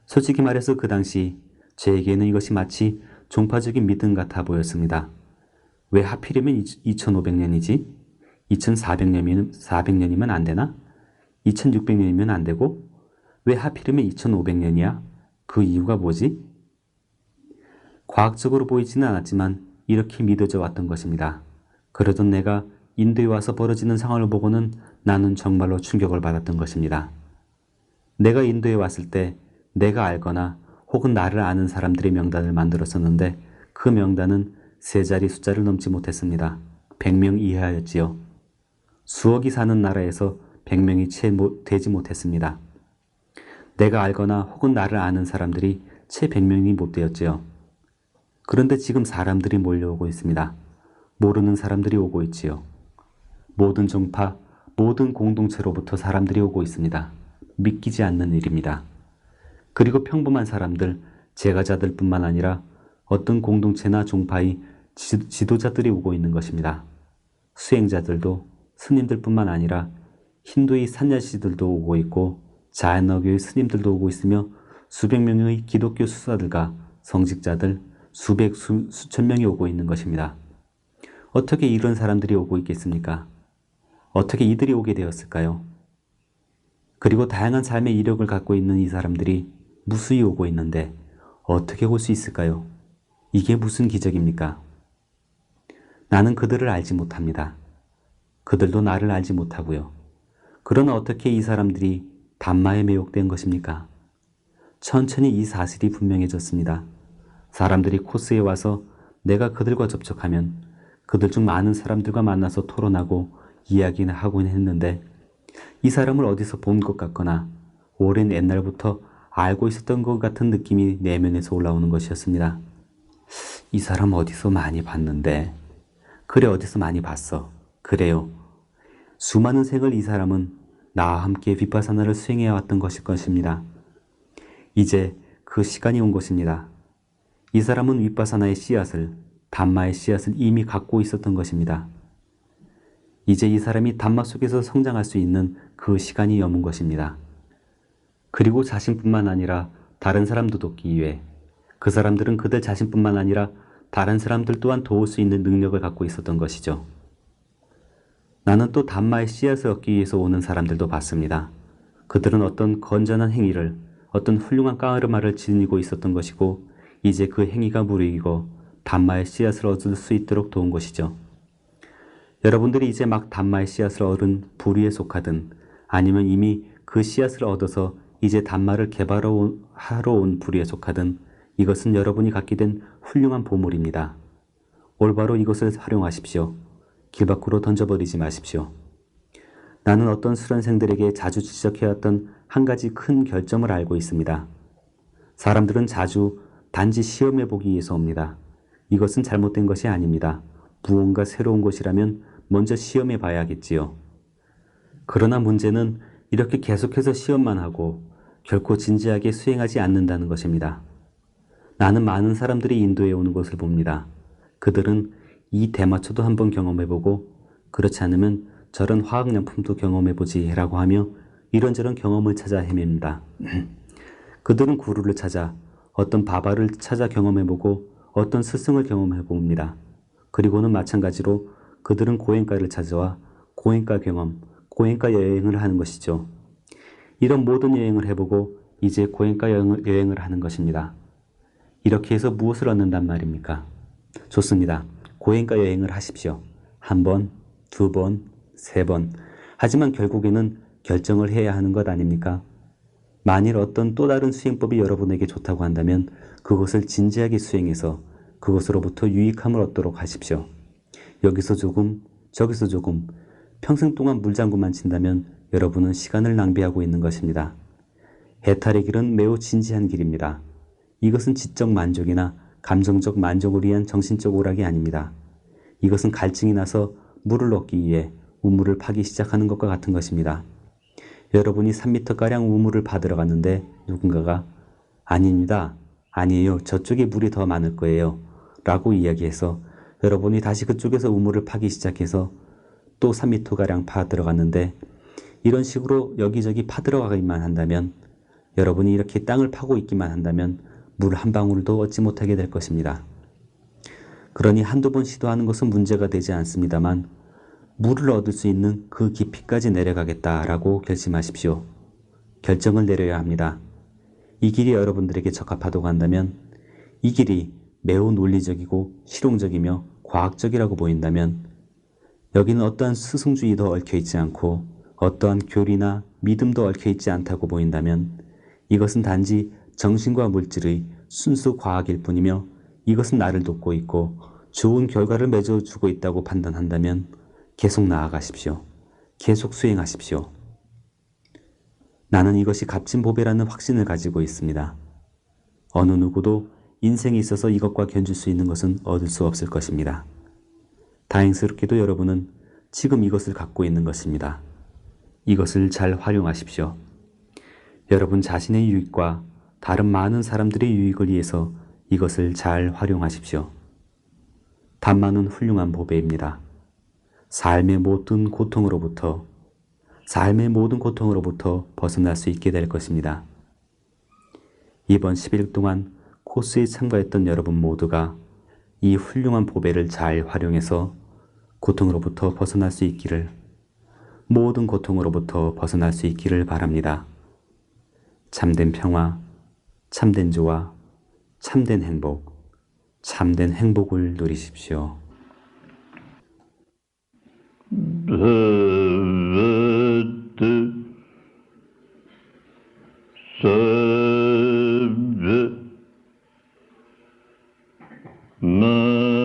Speaker 1: 솔직히 말해서 그 당시 저에게는 이것이 마치 종파적인 믿음 같아 보였습니다. 왜 하필이면 2500년이지? 2400년이면 안 되나? 2600년이면 안 되고? 왜 하필이면 2500년이야? 그 이유가 뭐지? 과학적으로 보이지는 않았지만 이렇게 믿어져 왔던 것입니다. 그러던 내가 인도에 와서 벌어지는 상황을 보고는 나는 정말로 충격을 받았던 것입니다. 내가 인도에 왔을 때 내가 알거나 혹은 나를 아는 사람들의 명단을 만들었었는데 그 명단은 3자리 숫자를 넘지 못했습니다. 100명 이하였지요. 수억이 사는 나라에서 100명이 채 되지 못했습니다. 내가 알거나 혹은 나를 아는 사람들이 채 100명이 못 되었지요. 그런데 지금 사람들이 몰려오고 있습니다. 모르는 사람들이 오고 있지요. 모든 종파, 모든 공동체로부터 사람들이 오고 있습니다. 믿기지 않는 일입니다. 그리고 평범한 사람들, 제가자들 뿐만 아니라 어떤 공동체나 종파의 지도자들이 오고 있는 것입니다. 수행자들도 스님들 뿐만 아니라 힌두의 산야시들도 오고 있고 자연어교의 스님들도 오고 있으며 수백 명의 기독교 수사들과 성직자들 수천 명이 오고 있는 것입니다. 어떻게 이런 사람들이 오고 있겠습니까? 어떻게 이들이 오게 되었을까요? 그리고 다양한 삶의 이력을 갖고 있는 이 사람들이 무수히 오고 있는데 어떻게 올 수 있을까요? 이게 무슨 기적입니까? 나는 그들을 알지 못합니다. 그들도 나를 알지 못하고요. 그러나 어떻게 이 사람들이 담마에 매혹된 것입니까? 천천히 이 사실이 분명해졌습니다. 사람들이 코스에 와서 내가 그들과 접촉하면 그들 중 많은 사람들과 만나서 토론하고 이야기는 하곤 했는데 이 사람을 어디서 본 것 같거나 오랜 옛날부터 알고 있었던 것 같은 느낌이 내면에서 올라오는 것이었습니다. 이 사람 어디서 많이 봤는데? 그래, 어디서 많이 봤어. 그래요. 수많은 생을 이 사람은 나와 함께 윗바사나를 수행해 왔던 것일 것입니다. 이제 그 시간이 온 것입니다. 이 사람은 윗바사나의 씨앗을, 담마의 씨앗을 이미 갖고 있었던 것입니다. 이제 이 사람이 담마 속에서 성장할 수 있는 그 시간이 여문 것입니다. 그리고 자신뿐만 아니라 다른 사람도 돕기 위해 그 사람들은 그들 자신뿐만 아니라 다른 사람들 또한 도울 수 있는 능력을 갖고 있었던 것이죠. 나는 또 담마의 씨앗을 얻기 위해서 오는 사람들도 봤습니다. 그들은 어떤 건전한 행위를, 어떤 훌륭한 까르마를 지니고 있었던 것이고 이제 그 행위가 무르익어 담마의 씨앗을 얻을 수 있도록 도운 것이죠. 여러분들이 이제 막 단마의 씨앗을 얻은 부류에 속하든 아니면 이미 그 씨앗을 얻어서 이제 단마를 개발하러 온 부류에 속하든 이것은 여러분이 갖게 된 훌륭한 보물입니다. 올바로 이것을 활용하십시오. 길 밖으로 던져버리지 마십시오. 나는 어떤 수련생들에게 자주 지적해왔던 한 가지 큰 결점을 알고 있습니다. 사람들은 자주 단지 시험해 보기 위해서 옵니다. 이것은 잘못된 것이 아닙니다. 무언가 새로운 것이라면 먼저 시험해 봐야겠지요. 그러나 문제는 이렇게 계속해서 시험만 하고 결코 진지하게 수행하지 않는다는 것입니다. 나는 많은 사람들이 인도에 오는 것을 봅니다. 그들은 이 대마초도 한번 경험해보고 그렇지 않으면 저런 화학약품도 경험해보지 라고 하며 이런저런 경험을 찾아 헤맵니다. 그들은 구루를 찾아 어떤 바바를 찾아 경험해보고 어떤 스승을 경험해봅니다. 그리고는 마찬가지로 그들은 고행가를 찾아와 고행가 경험, 고행가 여행을 하는 것이죠. 이런 모든 여행을 해보고 이제 고행가 여행을 하는 것입니다. 이렇게 해서 무엇을 얻는단 말입니까? 좋습니다. 고행가 여행을 하십시오. 한 번, 두 번, 세 번. 하지만 결국에는 결정을 해야 하는 것 아닙니까? 만일 어떤 또 다른 수행법이 여러분에게 좋다고 한다면 그것을 진지하게 수행해서 그것으로부터 유익함을 얻도록 하십시오. 여기서 조금, 저기서 조금, 평생 동안 물장구만 친다면 여러분은 시간을 낭비하고 있는 것입니다. 해탈의 길은 매우 진지한 길입니다. 이것은 지적 만족이나 감정적 만족을 위한 정신적 오락이 아닙니다. 이것은 갈증이 나서 물을 얻기 위해 우물을 파기 시작하는 것과 같은 것입니다. 여러분이 3m가량 우물을 파들어 갔는데 누군가가 아닙니다. 아니에요. 저쪽에 물이 더 많을 거예요. 라고 이야기해서 여러분이 다시 그쪽에서 우물을 파기 시작해서 또 3m가량 파들어 갔는데 이런 식으로 여기저기 파들어가기만 한다면 여러분이 이렇게 땅을 파고 있기만 한다면 물 한 방울도 얻지 못하게 될 것입니다. 그러니 한두 번 시도하는 것은 문제가 되지 않습니다만 물을 얻을 수 있는 그 깊이까지 내려가겠다라고 결심하십시오. 결정을 내려야 합니다. 이 길이 여러분들에게 적합하다고 한다면 이 길이 매우 논리적이고 실용적이며 과학적이라고 보인다면 여기는 어떠한 스승주의도 얽혀있지 않고 어떠한 교리나 믿음도 얽혀있지 않다고 보인다면 이것은 단지 정신과 물질의 순수 과학일 뿐이며 이것은 나를 돕고 있고 좋은 결과를 맺어주고 있다고 판단한다면 계속 나아가십시오. 계속 수행하십시오. 나는 이것이 값진보배라는 확신을 가지고 있습니다. 어느 누구도 인생에 있어서 이것과 견줄 수 있는 것은 얻을 수 없을 것입니다. 다행스럽게도 여러분은 지금 이것을 갖고 있는 것입니다. 이것을 잘 활용하십시오. 여러분 자신의 유익과 다른 많은 사람들의 유익을 위해서 이것을 잘 활용하십시오. 단마는 훌륭한 보배입니다. 삶의 모든 고통으로부터 벗어날 수 있게 될 것입니다. 이번 10일 동안 코스에 참가했던 여러분 모두가 이 훌륭한 보배를 잘 활용해서 고통으로부터 벗어날 수 있기를, 모든 고통으로부터 벗어날 수 있기를 바랍니다. 참된 평화, 참된 조화, 참된 행복을 누리십시오.
Speaker 3: Lang